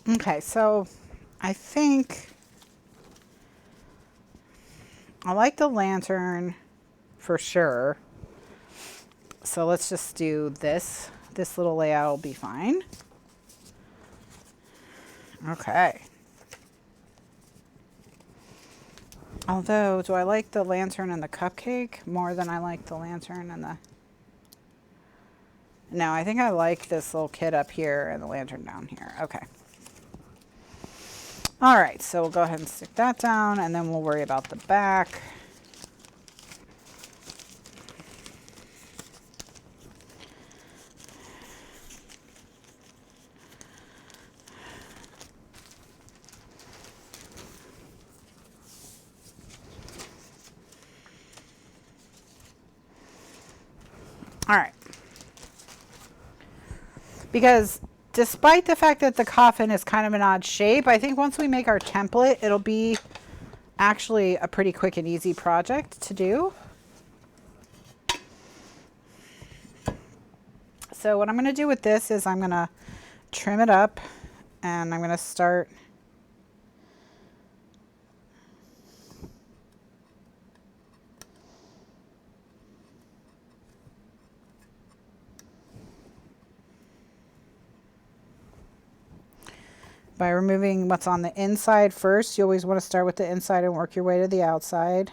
Okay, so I think I like the lantern for sure. So let's just do this. This little layout will be fine. Okay. Although, do I like the lantern and the cupcake more than I like the lantern and the... No, I think I like this little kit up here and the lantern down here. Okay. All right, so we'll go ahead and stick that down, and then we'll worry about the back. All right. Because despite the fact that the coffin is kind of an odd shape, I think once we make our template, it'll be actually a pretty quick and easy project to do. So what I'm going to do with this is I'm going to trim it up, and I'm going to start by removing what's on the inside first. You always want to start with the inside and work your way to the outside.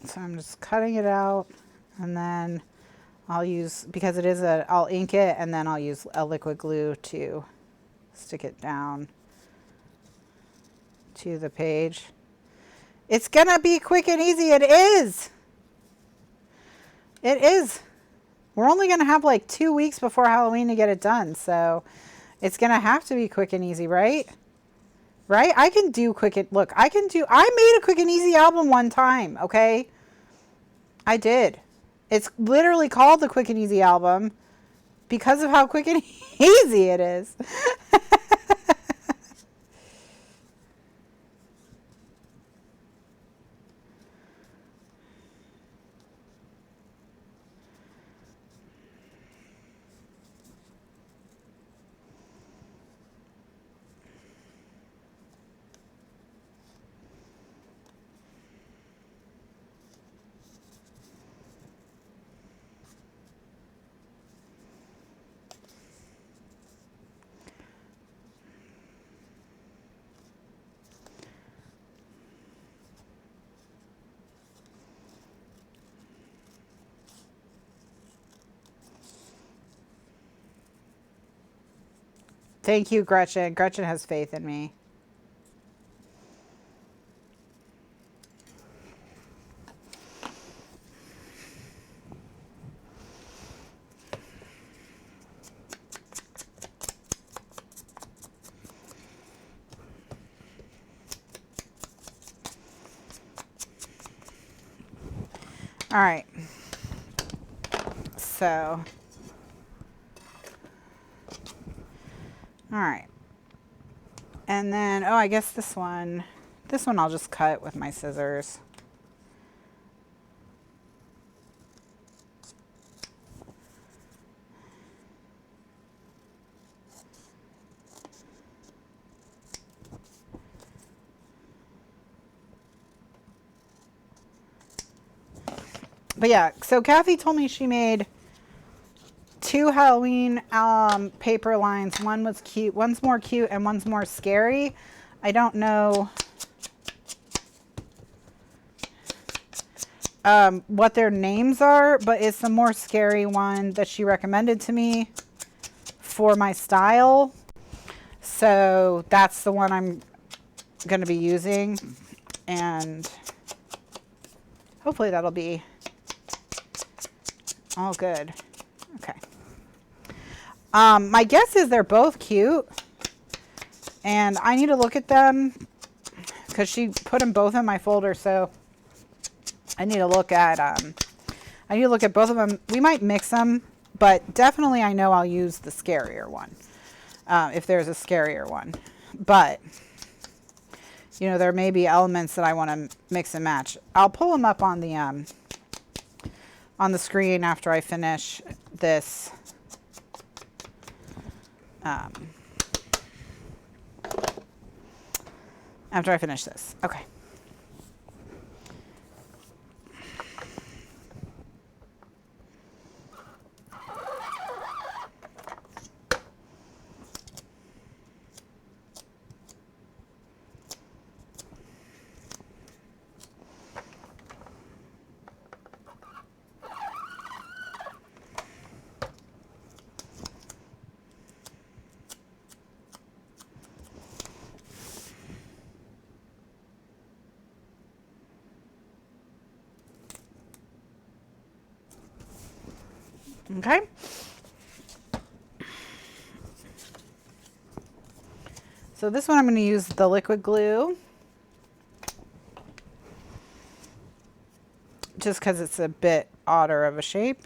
So I'm just cutting it out, and then I'll use, because it is I'll ink it, and then I'll use a liquid glue to stick it down to the page. It's gonna be quick and easy. It is. It is. We're only gonna have like 2 weeks before Halloween to get it done, so it's gonna have to be quick and easy, right? Right? I can do quick and look. I made a quick and easy album one time. Okay. I did. It's literally called the Quick and Easy album because of how quick and easy it is. Thank you, Gretchen. Gretchen has faith in me. All right. So, all right. And then, oh, I guess this one I'll just cut with my scissors. But yeah, so Kathy told me she made 2 Halloween paper lines. One was cute, one's more cute, and one's more scary. I don't know what their names are, but it's the more scary one that she recommended to me for my style. So that's the one I'm going to be using, and hopefully that'll be all good. Okay. My guess is they're both cute, and I need to look at them because she put them both in my folder. So I need to look at both of them. We might mix them, but definitely I know I'll use the scarier one if there's a scarier one. But you know, there may be elements that I want to mix and match. I'll pull them up on the screen after I finish this. After I finish this. Okay. Okay. So this one I'm going to use the liquid glue. Just because it's a bit odder of a shape.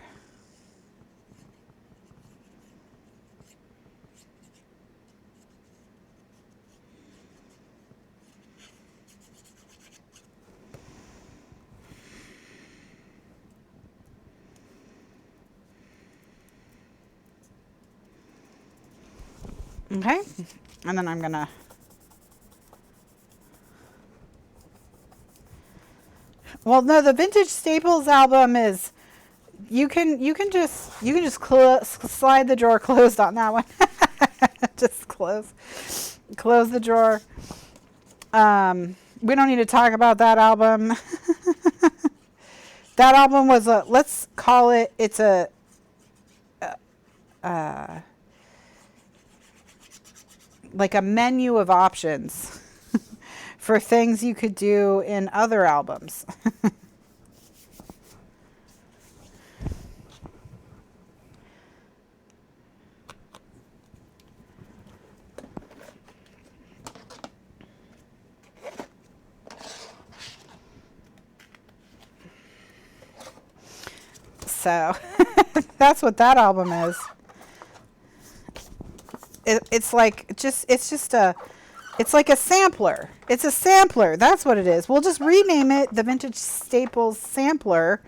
Okay, and then I'm gonna no, the Vintage Staples album is you can just slide the drawer closed on that one. Just close the drawer. We don't need to talk about that album. That album was a, let's call it, it's a like a menu of options for things you could do in other albums. So that's what that album is. It's like it's like a sampler. It's a sampler. That's what it is. We'll just rename it the Vintage Staples Sampler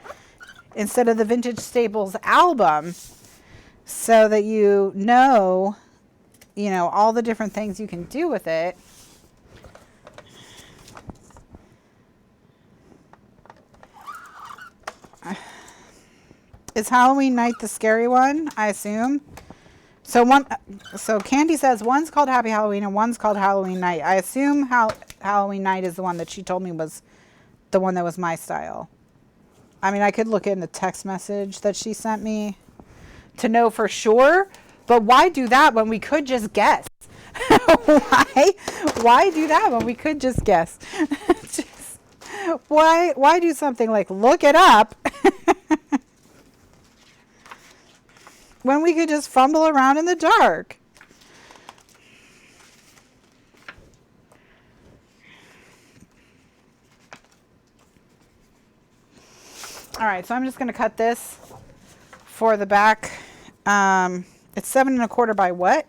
instead of the Vintage Staples Album, so that you know all the different things you can do with it. Is Halloween Night the scary one? I assume. So Candy says one's called Happy Halloween and one's called Halloween Night. I assume Halloween Night is the one that she told me was the one that was my style. I mean, I could look in the text message that she sent me to know for sure, but why do that when we could just guess? Why do that when we could just guess? Why do something like look it up when we could just fumble around in the dark? All right, so I'm just going to cut this for the back. It's 7 1/4 by what?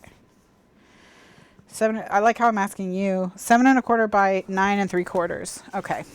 7. I like how I'm asking you. 7 1/4 by 9 3/4. Okay.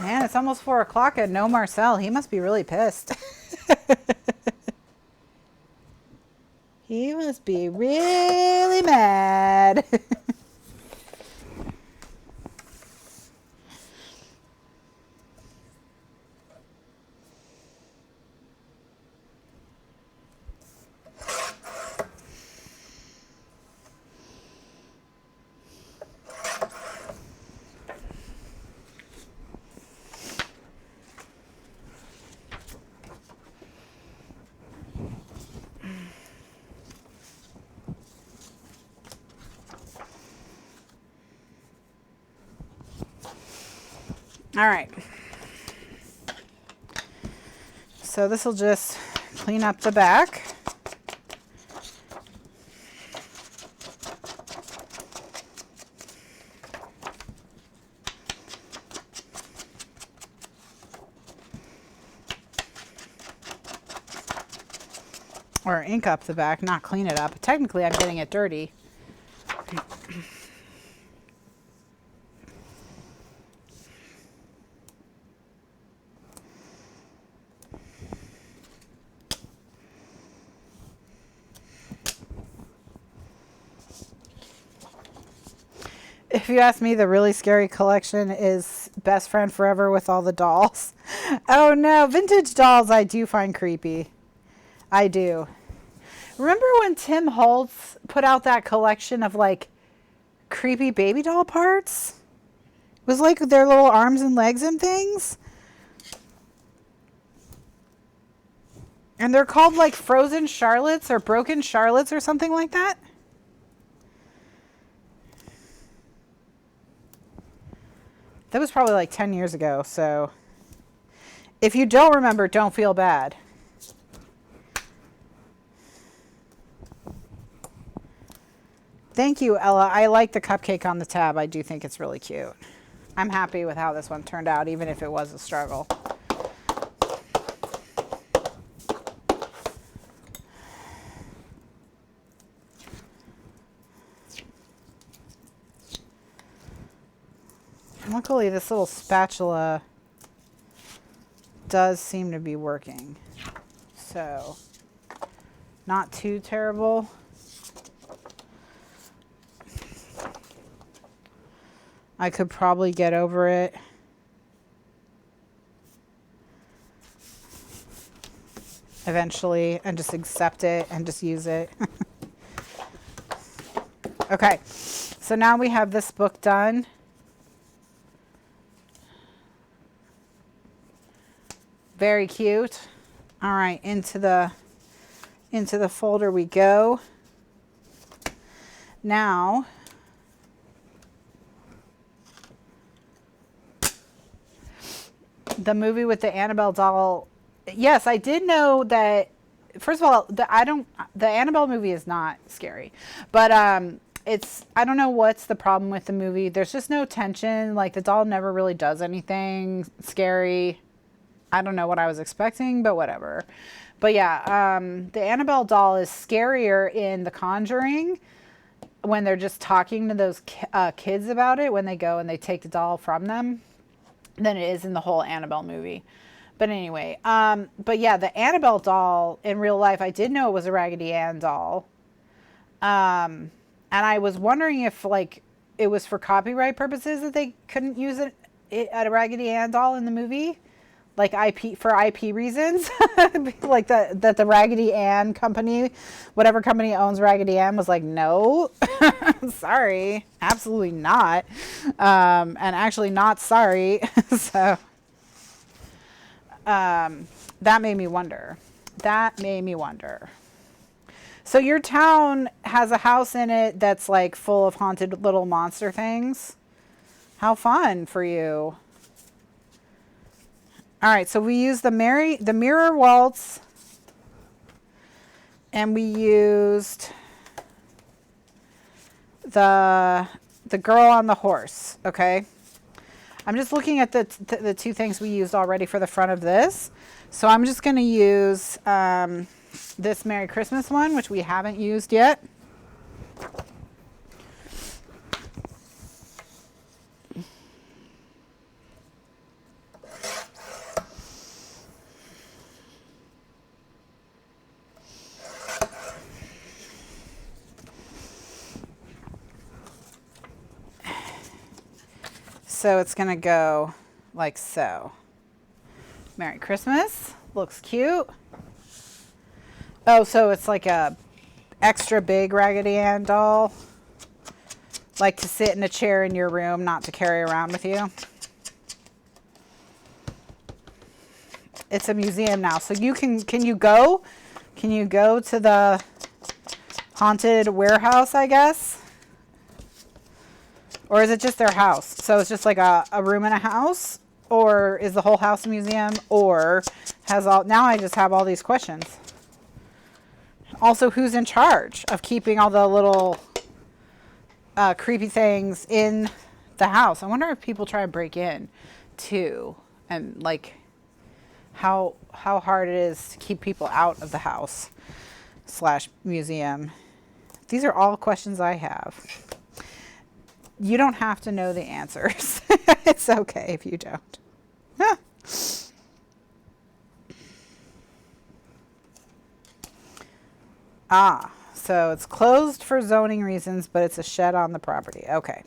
Man, it's almost 4 o'clock and no Marcel. He must be really pissed. He must be really mad. All right. So this will just clean up the back. Or ink up the back, not clean it up. Technically, I'm getting it dirty. If you ask me, the really scary collection is Best Friend Forever with all the dolls. Oh no, vintage dolls I do find creepy. I do. Remember when Tim Holtz put out that collection of like creepy baby doll parts? It was like their little arms and legs and things. And they're called like Frozen Charlottes or Broken Charlottes or something like that. That was probably like 10 years ago, so if you don't remember, don't feel bad. Thank you, Ella. I like the cupcake on the tab. I do think it's really cute. I'm happy with how this one turned out, even if it was a struggle. Luckily, this little spatula does seem to be working. So, not too terrible. I could probably get over it. Eventually, and just accept it and just use it. Okay, so now we have this book done. Very cute. All right, into the folder we go. Now, the movie with the Annabelle doll. Yes, I did know that. First of all, the Annabelle movie is not scary, but I don't know what's the problem with the movie. There's just no tension. Like the doll never really does anything scary. I don't know what I was expecting, but whatever. But yeah, the Annabelle doll is scarier in The Conjuring when they're just talking to those kids about it when they go and they take the doll from them than it is in the whole Annabelle movie. But anyway, but yeah, the Annabelle doll in real life, I did know it was a Raggedy Ann doll. And I was wondering if like it was for copyright purposes that they couldn't use a Raggedy Ann doll in the movie. Like IP reasons, like that the Raggedy Ann company, whatever company owns Raggedy Ann, was like, no, sorry, absolutely not, and actually not sorry. So that made me wonder. So your town has a house in it that's like full of haunted little monster things. How fun for you. All right, so we used the Mirror Waltz, and we used the Girl on the Horse, okay? I'm just looking at the two things we used already for the front of this. So I'm just going to use this Merry Christmas one, which we haven't used yet. So it's going to go like so. Merry Christmas. Looks cute. Oh, so it's like a extra big Raggedy Ann doll. Like to sit in a chair in your room, not to carry around with you. It's a museum now. So you can you go to the haunted warehouse, I guess? Or is it just their house? So it's just like a room in a house? or is the whole house a museum, or has all, now I just have all these questions. Also, who's in charge of keeping all the little creepy things in the house? I wonder if people try to break in too, and like how hard it is to keep people out of the house / museum. These are all questions I have. You don't have to know the answers. It's okay if you don't. So it's closed for zoning reasons, but it's a shed on the property. Okay.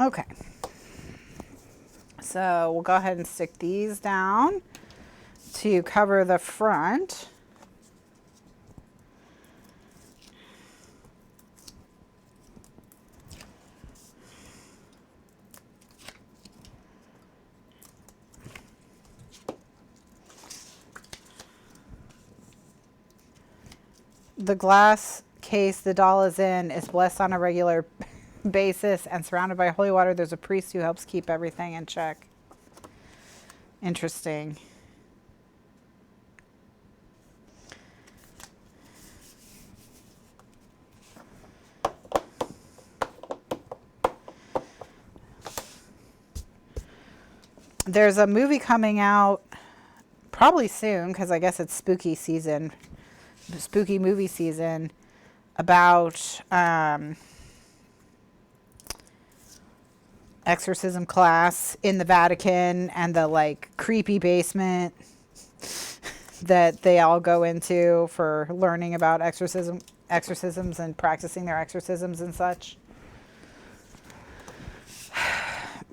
Okay, so we'll go ahead and stick these down to cover the front. The glass case the doll is in is blessed on a regular basis and surrounded by holy water. There's a priest who helps keep everything in check. Interesting. There's a movie coming out probably soon, because I guess it's spooky season, spooky movie season, about exorcism class in the Vatican and the like creepy basement that they all go into for learning about exorcisms and practicing their exorcisms and such.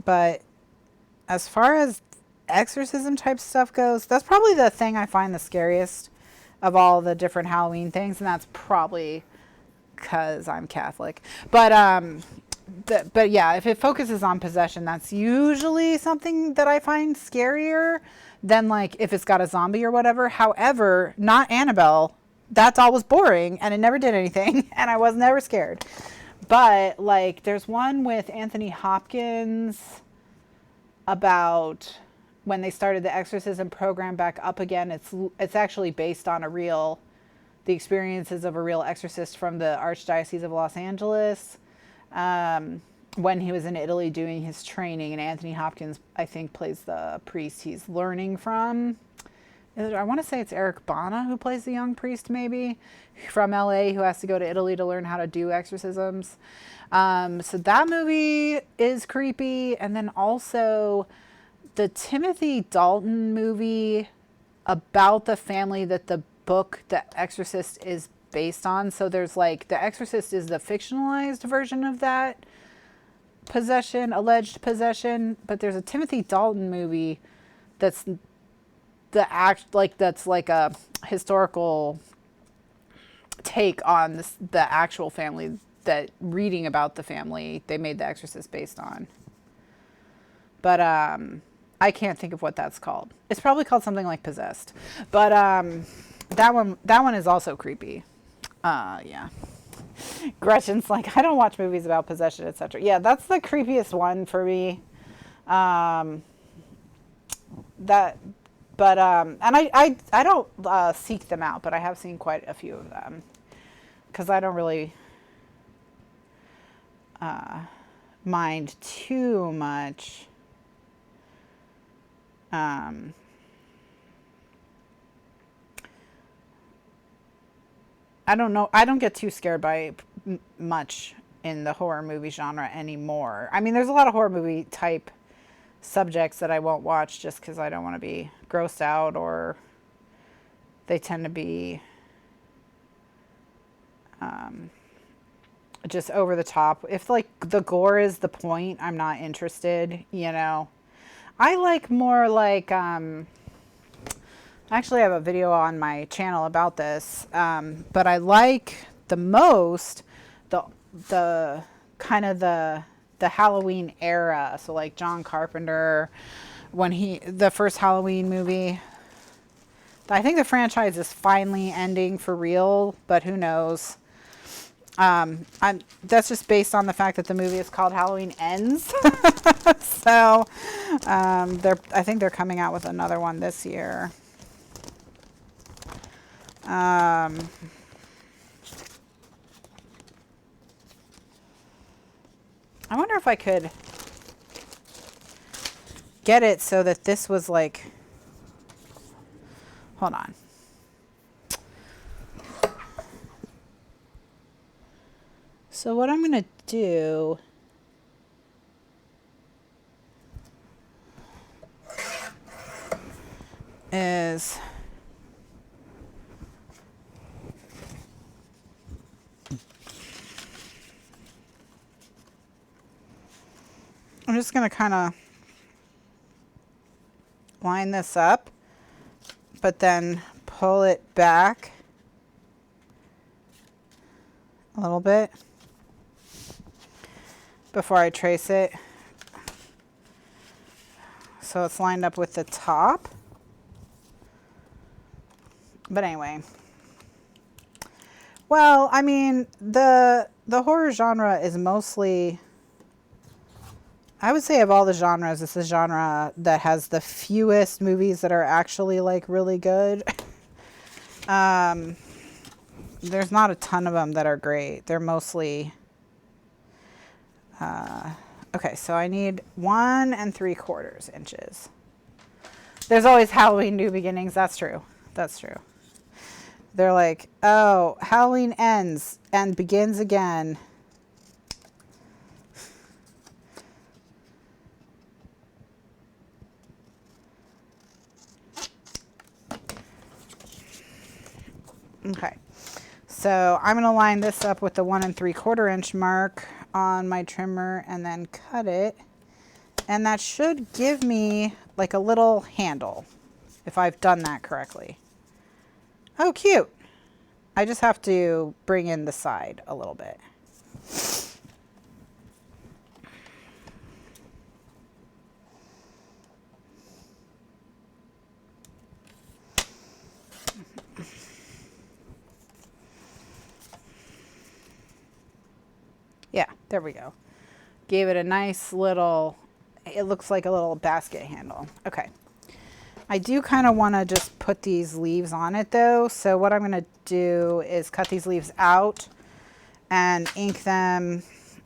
But as far as exorcism type stuff goes, that's probably the thing I find the scariest of all the different Halloween things, and that's probably because I'm Catholic. But yeah, if it focuses on possession, that's usually something that I find scarier than like if it's got a zombie or whatever. However, not Annabelle. That's always boring and it never did anything and I was never scared. But like there's one with Anthony Hopkins about when they started the exorcism program back up again. It's actually based on the experiences of a real exorcist from the Archdiocese of Los Angeles. When he was in Italy doing his training, and Anthony Hopkins, I think, plays the priest he's learning from. I want to say it's Eric Bana who plays the young priest, maybe, from LA, who has to go to Italy to learn how to do exorcisms. So that movie is creepy. And then also the Timothy Dalton movie about the family that the book The Exorcist is based on. So there's like The Exorcist is the fictionalized version of that alleged possession, but there's a Timothy Dalton movie that's that's like a historical take on the actual family, that reading about the family they made The Exorcist based on. But I can't think of what that's called. It's probably called something like Possessed. But that one is also creepy. Yeah. Gretchen's like, I don't watch movies about possession, etc. Yeah, that's the creepiest one for me. And I don't seek them out, but I have seen quite a few of them because I don't really mind too much. I don't know. I don't get too scared by much in the horror movie genre anymore. I mean, there's a lot of horror movie type subjects that I won't watch just because I don't want to be grossed out or they tend to be just over the top. If like the gore is the point, I'm not interested, you know. I like more like, actually I have a video on my channel about this, but I like the most the kind of the Halloween era. So like John Carpenter, when the first Halloween movie. I think the franchise is finally ending for real, but who knows? That's just based on the fact that the movie is called Halloween Ends. So I think they're coming out with another one this year. I wonder if I could get it so that this was like, hold on. So what I'm going to do is I'm just going to kind of line this up, but then pull it back a little bit before I trace it, so it's lined up with the top. But anyway, well, I mean, the horror genre is mostly, I would say of all the genres, this is a genre that has the fewest movies that are actually like really good. There's not a ton of them that are great. They're mostly, okay, so I need 1 3/4 inches. There's always Halloween New Beginnings. That's true. That's true. They're like, oh, Halloween ends and begins again. Okay, so I'm going to line this up with the 1 3/4 inch mark on my trimmer and then cut it. And that should give me like a little handle if I've done that correctly. Oh, cute. I just have to bring in the side a little bit. Yeah, there we go. Gave it a nice little, it looks like a little basket handle. Okay. I do kind of want to just put these leaves on it though. So what I'm going to do is cut these leaves out and ink them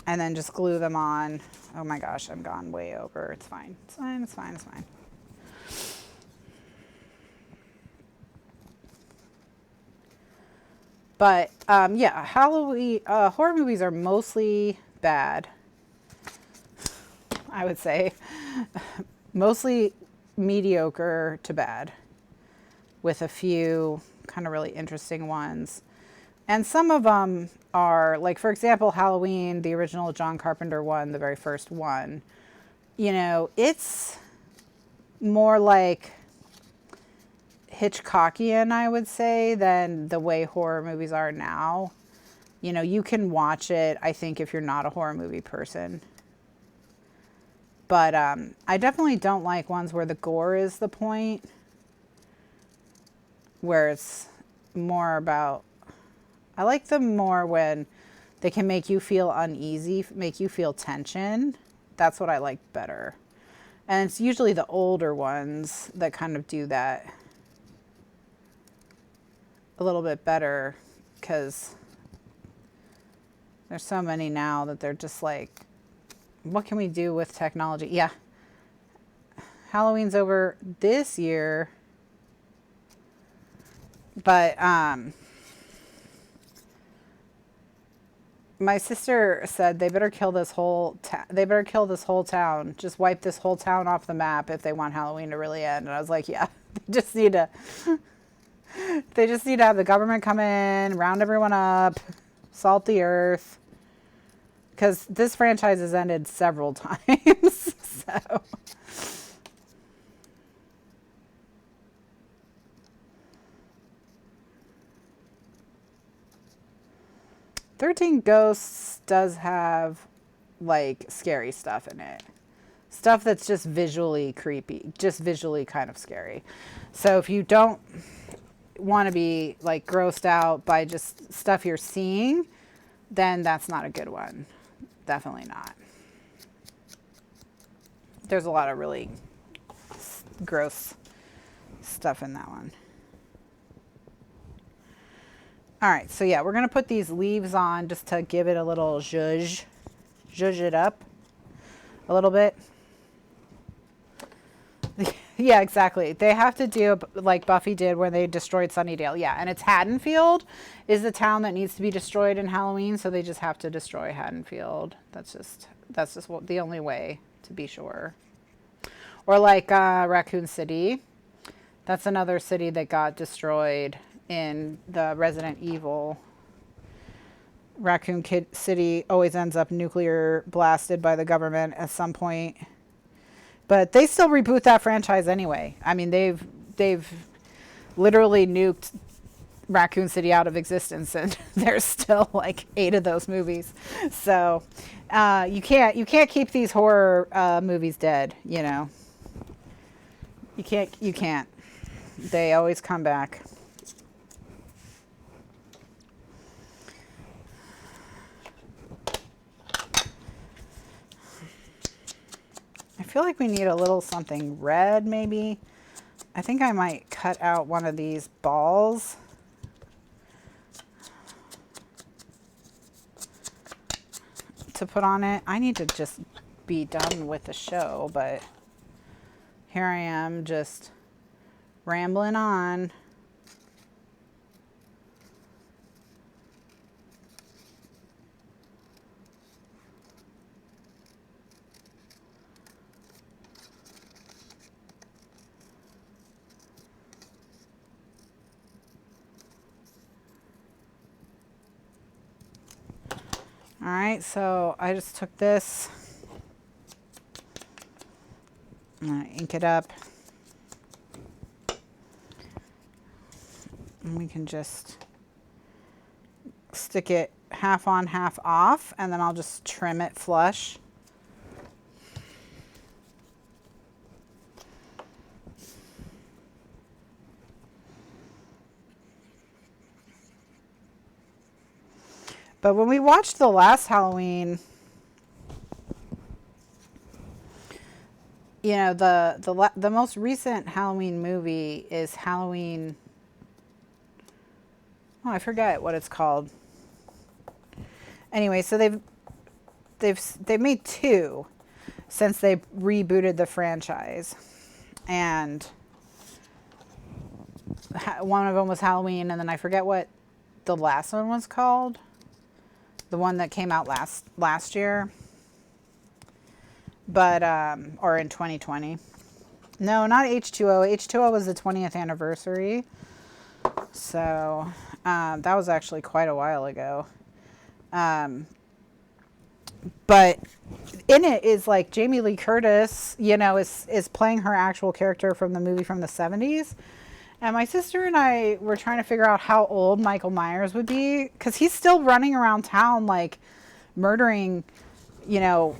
and then just glue them on. Oh my gosh, I'm gone way over. It's fine. It's fine. It's fine. It's fine. But yeah, Halloween horror movies are mostly bad. I would say mostly mediocre to bad, with a few kind of really interesting ones. And some of them are like, for example, Halloween, the original John Carpenter one, the very first one, you know, it's more like Hitchcockian, I would say, than the way horror movies are now. You know, you can watch it, I think, if you're not a horror movie person. But I definitely don't like ones where the gore is the point, where it's more about, I like them more when they can make you feel uneasy, make you feel tension. That's what I like better. And it's usually the older ones that kind of do that a little bit better, because there's so many now that they're just like, what can we do with technology? Yeah. Halloween's over this year. But my sister said they better kill this whole town. Just wipe this whole town off the map if they want Halloween to really end. And I was like, yeah, they They just need to have the government come in, round everyone up, salt the earth. Because this franchise has ended several times. So. 13 Ghosts does have like scary stuff in it. Stuff that's just visually creepy, just visually kind of scary. So if you don't want to be like grossed out by just stuff you're seeing, then that's not a good one. Definitely not. There's a lot of really gross stuff in that one. All right, so yeah, we're going to put these leaves on just to give it a little zhuzh it up a little bit. Yeah, exactly. They have to do like Buffy did when they destroyed Sunnydale. Yeah, and it's Haddonfield is the town that needs to be destroyed in Halloween, so they just have to destroy Haddonfield. That's just what, the only way to be sure. Or like Raccoon City. That's another city that got destroyed in the Resident Evil. Raccoon City always ends up nuclear blasted by the government at some point. But they still reboot that franchise anyway. I mean, they've literally nuked Raccoon City out of existence, and there's still like 8 of those movies. So you can't keep these horror movies dead. You know, you can't. They always come back. I feel like we need a little something red, maybe. I think I might cut out one of these balls. To put on it. I need to just be done with the show, but here I am just rambling on. All right, so I just took this, I'm gonna ink it up, and we can just stick it half on, half off, and then I'll just trim it flush. But when we watched the last Halloween, you know, the most recent Halloween movie is Halloween. Oh, I forget what it's called. Anyway, so they've made 2 since they rebooted the franchise, and one of them was Halloween, and then I forget what the last one was called. The one that came out last year, but or in 2020. No, not H2O. H2O was the 20th anniversary, so that was actually quite a while ago. But in it is like Jamie Lee Curtis, you know, is playing her actual character from the movie from the 70s. And my sister and I were trying to figure out how old Michael Myers would be, because he's still running around town, like, murdering, you know,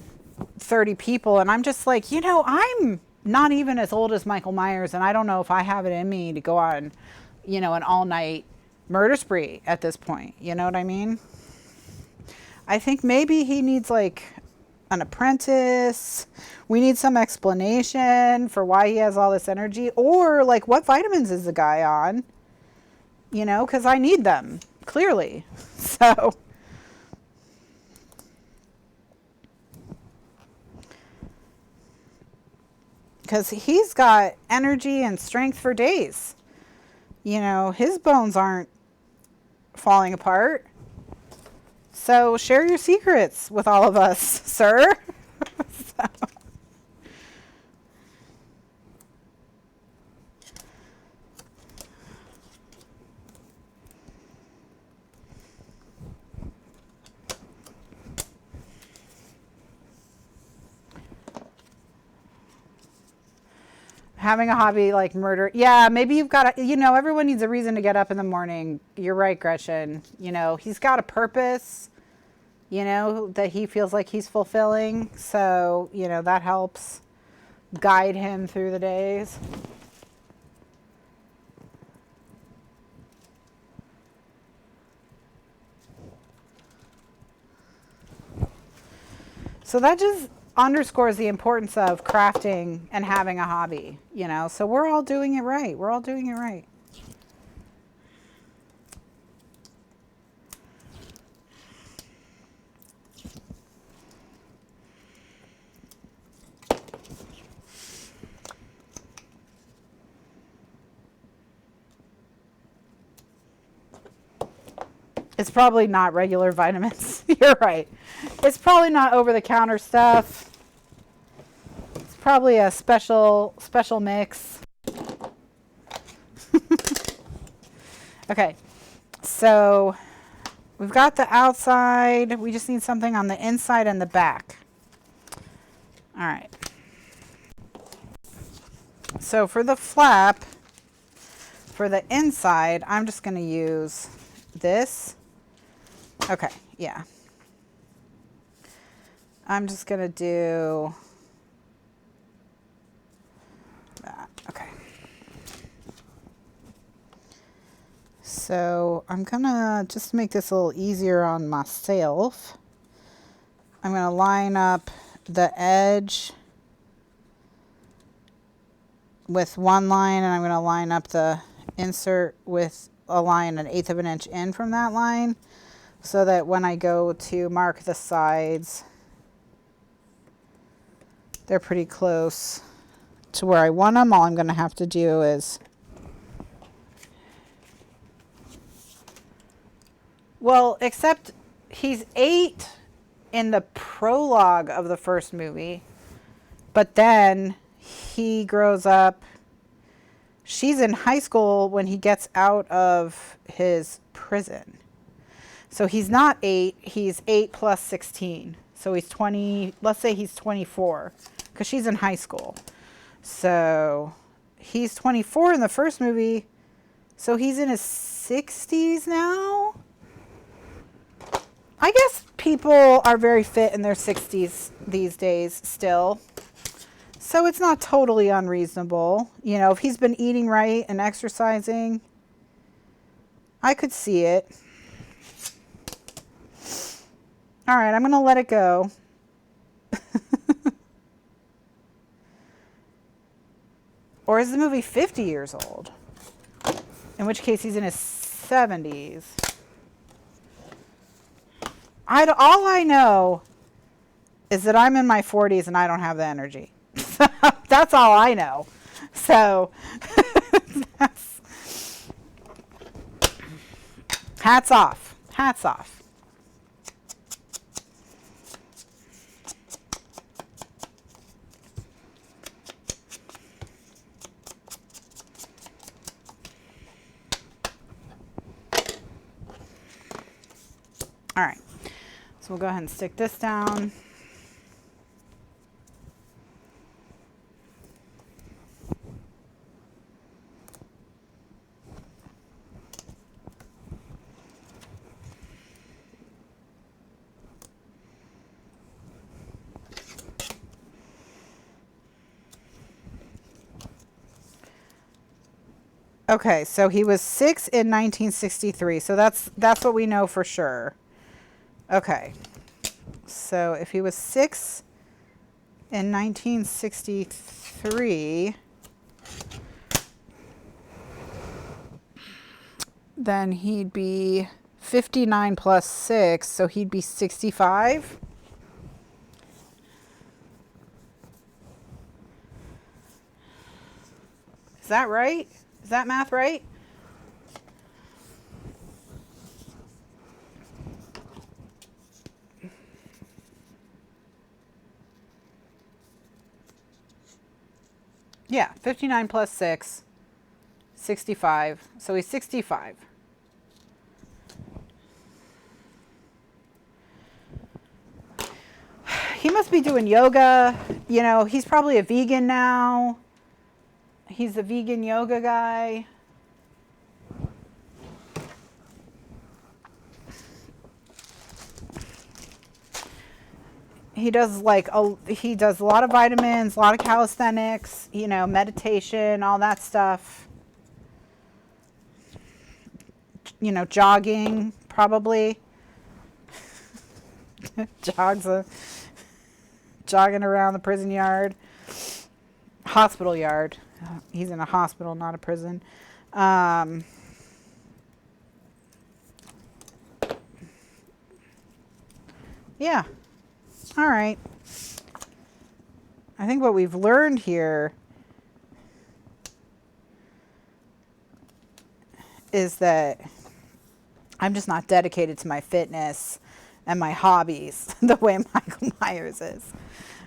30 people. And I'm just like, you know, I'm not even as old as Michael Myers, and I don't know if I have it in me to go on, you know, an all-night murder spree at this point. You know what I mean? I think maybe he needs, like, an apprentice. We need some explanation for why he has all this energy, or like what vitamins is the guy on, you know, because I need them clearly. So because he's got energy and strength for days, you know, his bones aren't falling apart. So share your secrets with all of us, sir. So. Having a hobby like murder. Yeah, maybe you've got to, you know, everyone needs a reason to get up in the morning. You're right, Gretchen. You know, he's got a purpose, you know, that he feels like he's fulfilling. So, you know, that helps guide him through the days. So that just underscores the importance of crafting and having a hobby, you know. So we're all doing it right. We're all doing it right. It's probably not regular vitamins. You're right. It's probably not over-the-counter stuff. It's probably a special mix. Okay, so we've got the outside. We just need something on the inside and the back. All right. So for the flap, for the inside, I'm just going to use this. Okay, yeah. I'm just going to do that. Okay. So I'm going to just make this a little easier on myself. I'm going to line up the edge with one line, and I'm going to line up the insert with a line 1/8 of an inch in from that line, so that when I go to mark the sides, they're pretty close to where I want them. All I'm going to have to do is, well, except he's 8 in the prologue of the first movie, but then he grows up. She's in high school when he gets out of his prison. So he's not 8, he's 8 plus 16. So he's 20, let's say he's 24, because she's in high school. So he's 24 in the first movie, so he's in his 60s now? I guess people are very fit in their 60s these days still. So it's not totally unreasonable. You know, if he's been eating right and exercising, I could see it. All right, I'm going to let it go. Or is the movie 50 years old? In which case he's in his 70s. All I know is that I'm in my 40s and I don't have the energy. That's all I know. So that's, hats off. Hats off. All right. So we'll go ahead and stick this down. Okay, so he was 6 in 1963. So that's what we know for sure. Okay. So if he was 6 in 1963, then he'd be 59 plus 6, so he'd be 65. Is that right? Is that math right? Yeah, 59 plus 6, 65. So he's 65. He must be doing yoga. You know, he's probably a vegan now. He's a vegan yoga guy. He does he does a lot of vitamins, a lot of calisthenics, you know, meditation, all that stuff. You know, jogging, probably. Jogging around the prison yard. Hospital yard. He's in a hospital, not a prison. Yeah. All right. I think what we've learned here is that I'm just not dedicated to my fitness and my hobbies the way Michael Myers is.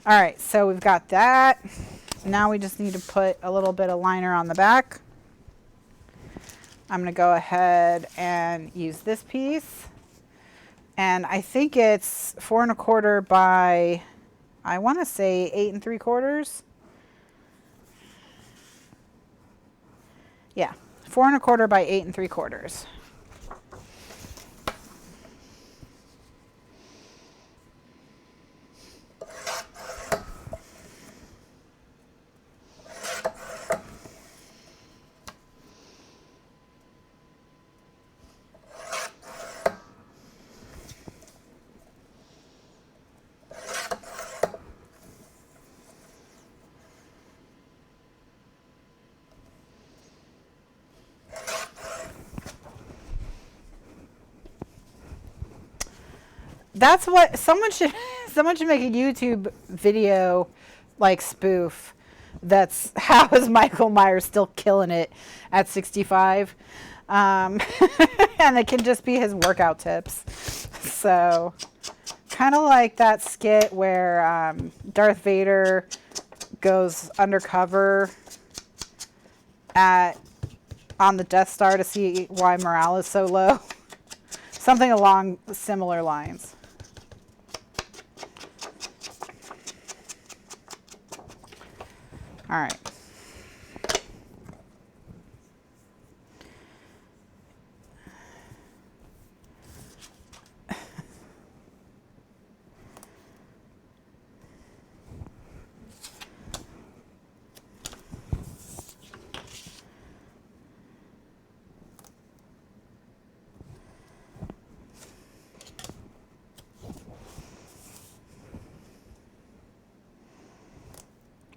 All right, so we've got that. Now we just need to put a little bit of liner on the back. I'm going to go ahead and use this piece. And I think it's 4 1/4 by, I want to say 8 3/4. Yeah, 4 1/4 by 8 3/4. That's what someone should make a YouTube video like spoof. That's how is Michael Myers still killing it at 65. And it can just be his workout tips. So kind of like that skit where Darth Vader goes undercover on the Death Star to see why morale is so low. Something along similar lines. All right.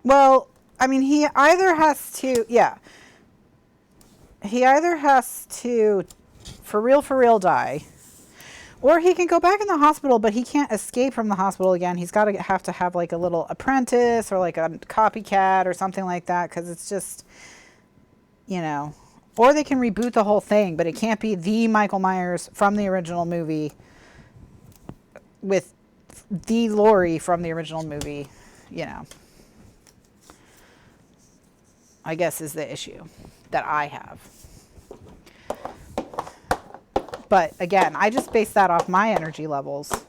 Well, I mean, he either has to, for real die, or he can go back in the hospital, but he can't escape from the hospital again. He's got to have like a little apprentice or like a copycat or something like that, because it's just, you know, or they can reboot the whole thing, but it can't be the Michael Myers from the original movie with the Laurie from the original movie, you know. I guess is the issue that I have. But again, I just base that off my energy levels.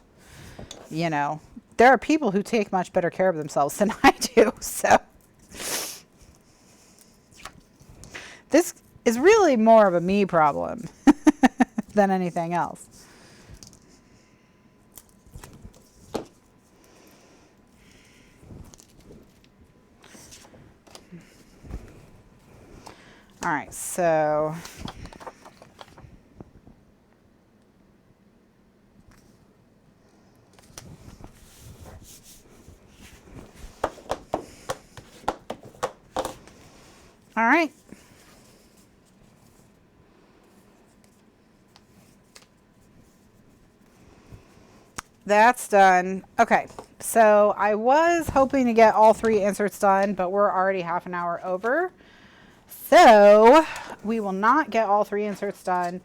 You know, there are people who take much better care of themselves than I do. So this is really more of a me problem than anything else. All right, so all right. That's done. Okay, so I was hoping to get all 3 inserts done, but we're already half an hour over. So we will not get all 3 inserts done.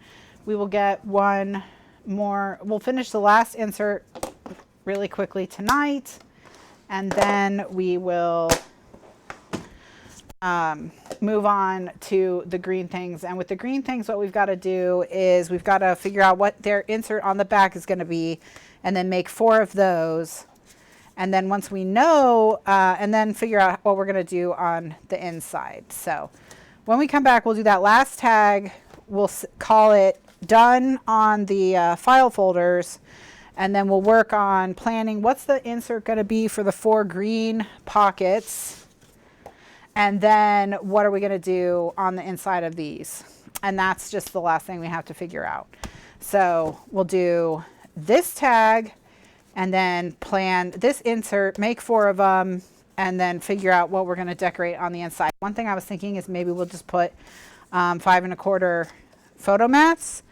We will get one more. We'll finish the last insert really quickly tonight, and then we will move on to the green things. And with the green things, what we've got to do is we've got to figure out what their insert on the back is going to be, and then make 4 of those. And then once we know, and then figure out what we're going to do on the inside. So when we come back, we'll do that last tag. We'll call it done on the file folders. And then we'll work on planning what's the insert going to be for the 4 green pockets. And then what are we going to do on the inside of these? And that's just the last thing we have to figure out. So we'll do this tag and then plan this insert, make 4 of them, and then figure out what we're going to decorate on the inside. One thing I was thinking is maybe we'll just put 5 1/4 photo mats,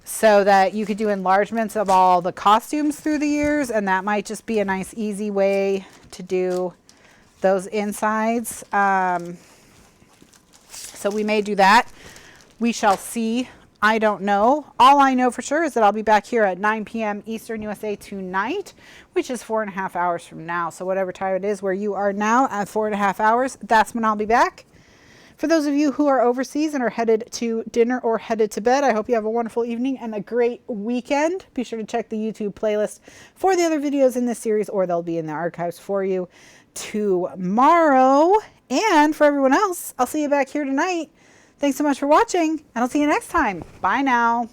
so that you could do enlargements of all the costumes through the years, and that might just be a nice easy way to do those insides. So we may do that. We shall see. I don't know. All I know for sure is that I'll be back here at 9 p.m. Eastern USA tonight, which is 4.5 hours from now. So whatever time it is where you are now at 4.5 hours, that's when I'll be back. For those of you who are overseas and are headed to dinner or headed to bed, I hope you have a wonderful evening and a great weekend. Be sure to check the YouTube playlist for the other videos in this series, or they'll be in the archives for you tomorrow. And for everyone else, I'll see you back here tonight. Thanks so much for watching, and I'll see you next time. Bye now.